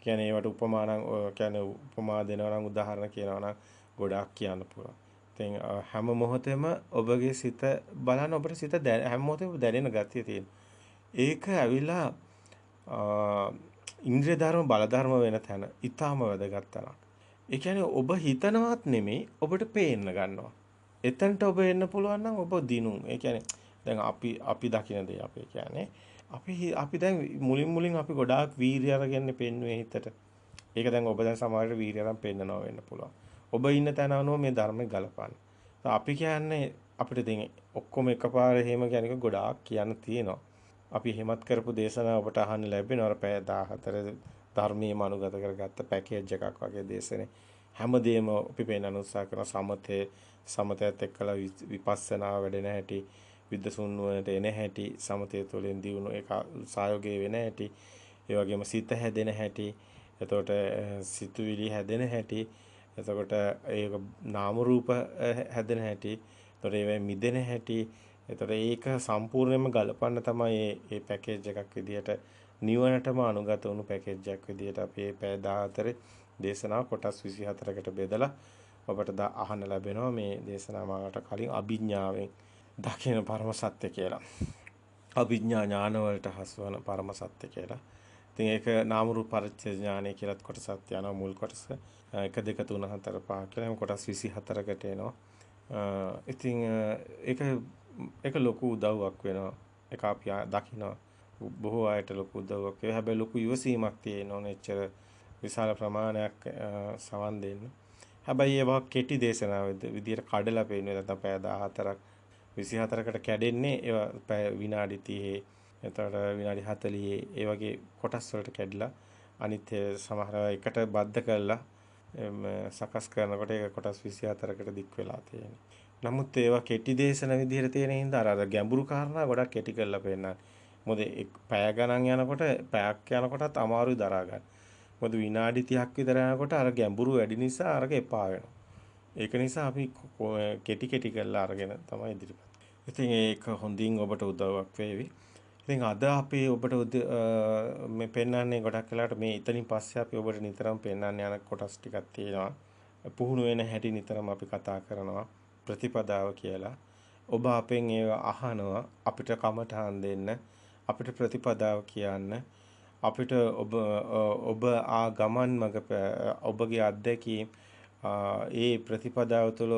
කියන්නේ ඒවට උපමානම් කියන්නේ උපමා දෙනවා නම් උදාහරණ කියනවා නම් ගොඩාක් කියන්න පුළුවන්. ඉතින් හැම මොහොතෙම ඔබගේ සිත බලන්න ඔබට සිත හැම මොහොතෙම දැනෙන ගතිය තියෙනවා. ඒක ඇවිල්ලා ඉන්ද්‍රිය ධර්ම බල ධර්ම වෙන තැන ඊටාම වැදගත් තැනක්. ඒ කියන්නේ ඔබ හිතනවත් නෙමෙයි ඔබට පේන්න ගන්නවා. එතනට ඔබ එන්න පුළුවන් නම් ඔබ දිනුම්. ඒ කියන්නේ දැන් අපි දකින දේ අපි කියන්නේ අපි දැන් මුලින් අපි ගොඩාක් වීර්ය අරගෙන පෙන්වුවේ හිතට. ඒක දැන් ඔබ දැන් සමහරවිට වීර්ය අරන් පෙන්නනවා වෙන්න පුළුවන්. ඔබ ඉන්න තැන අනුව මේ ධර්මය ගලපන්න. අපි කියන්නේ අපිට ඉතින් ඔක්කොම එකපාරේ එහෙම කියන්නේ ගොඩාක් කියන්න තියෙනවා. අපි එහෙමත් කරපු දේශනා ඔබට අහන්න ලැබෙනවා. අර පැය 14 ධර්මීයම අනුගත කරගත්ත පැකේජ් එකක් වගේ දේශනේ. හැමදේම අපි පෙන්වන්න උත්සාහ කරන සමතයත් එක්කලා විපස්සනා වැඩෙන හැටි විද්දසුන්නුවනට එන හැටි සමතය තුළින් දියුණු ඒක සහයෝගය වෙන හැටි ඒ වගේම සිත හැදෙන හැටි එතකොට සිතුවිලි හැදෙන හැටි එතකොට ඒක නාම රූප හැදෙන හැටි එතකොට ඒවෙ මිදෙන හැටි එතකොට ඒක සම්පූර්ණයෙන්ම ගලපන්න තමයි මේ පැකේජ් එකක් විදියට නිවනටම අනුගත වුණු පැකේජ් එකක් විදියට අපි මේ පැය 14 දේශනාව කොටස් 24කට බෙදලා ඔබට අහන්න ලැබෙනවා මේ දේශනාව මාකට කලින් අභිඥාවෙන් දකින පරම සත්‍ය කියලා. අභිඥා ඥාන වලට හසුවන පරම සත්‍ය කියලා. ඉතින් ඒක නාම රූප පරිච්ඡේද ඥානය කියලාත් කොටසක් යනවා මුල් කොටස. 1 2 3 4 5 කියලා කොටස් 24කට එනවා. ඉතින් ඒක ලොකු උදව්වක් වෙනවා. ඒක අපි දකිනවා. බොහෝ අයට ලොකු උදව්වක් වෙනවා. හැබැයි ලොකු ඉවසීමක් තියෙන්න ඕනේ. එච්චර විශාල ප්‍රමාණයක් සවන් දෙන්න. හැබැයි ඒවා කෙටි දේශනා විදියට කඩලා පෙන්නන නැත්නම් පැය 14ක් 24කට කැඩෙන්නේ ඒවා විනාඩි 30 එතකොට විනාඩි 40 ඒ වගේ කොටස් වලට කැඩලා අනිත් සමහර එකට බද්ධ කරලා සකස් කරනකොට ඒක කොටස් 24කට දික් වෙලා තියෙනවා. නමුත් ඒවා කෙටි දේශන විදිහට තියෙන හින්දා අර ගැඹුරු කාරණා ගොඩක් කෙටි කරලා පෙන්නන්නේ. මොකද පැය ගණන් යනකොට පැයක් යනකොටත් අමාරුයි දරා ගන්න. මොකද විනාඩි 30ක් විතර යනකොට අර ගැඹුරු වැඩි නිසා අරක එපා වෙනවා. ඒක නිසා අපි කෙටි කරලා අරගෙන තමයි ඉදිරිපත්. ඉතින් ඒක හොඳින් ඔබට උදව්වක් වේවි. ඉතින් අද අපි ඔබට මේ පෙන්වන්නේ ගොඩක් වෙලාවට මේ ඉතින් පස්සේ අපි ඔබට නිතරම පෙන්වන්න යන කොටස් ටිකක් තියෙනවා. පුහුණු වෙන හැටි නිතරම අපි කතා කරනවා ප්‍රතිපදාව කියලා. ඔබ අපෙන් ඒව අහනවා අපිට කමටහන් දෙන්න. අපිට ප්‍රතිපදාව කියන්න අපිට ඔබ ආ ගමන් මඟ ඔබගේ අත්දැකීම් ඒ ප්‍රතිපදාව තුළ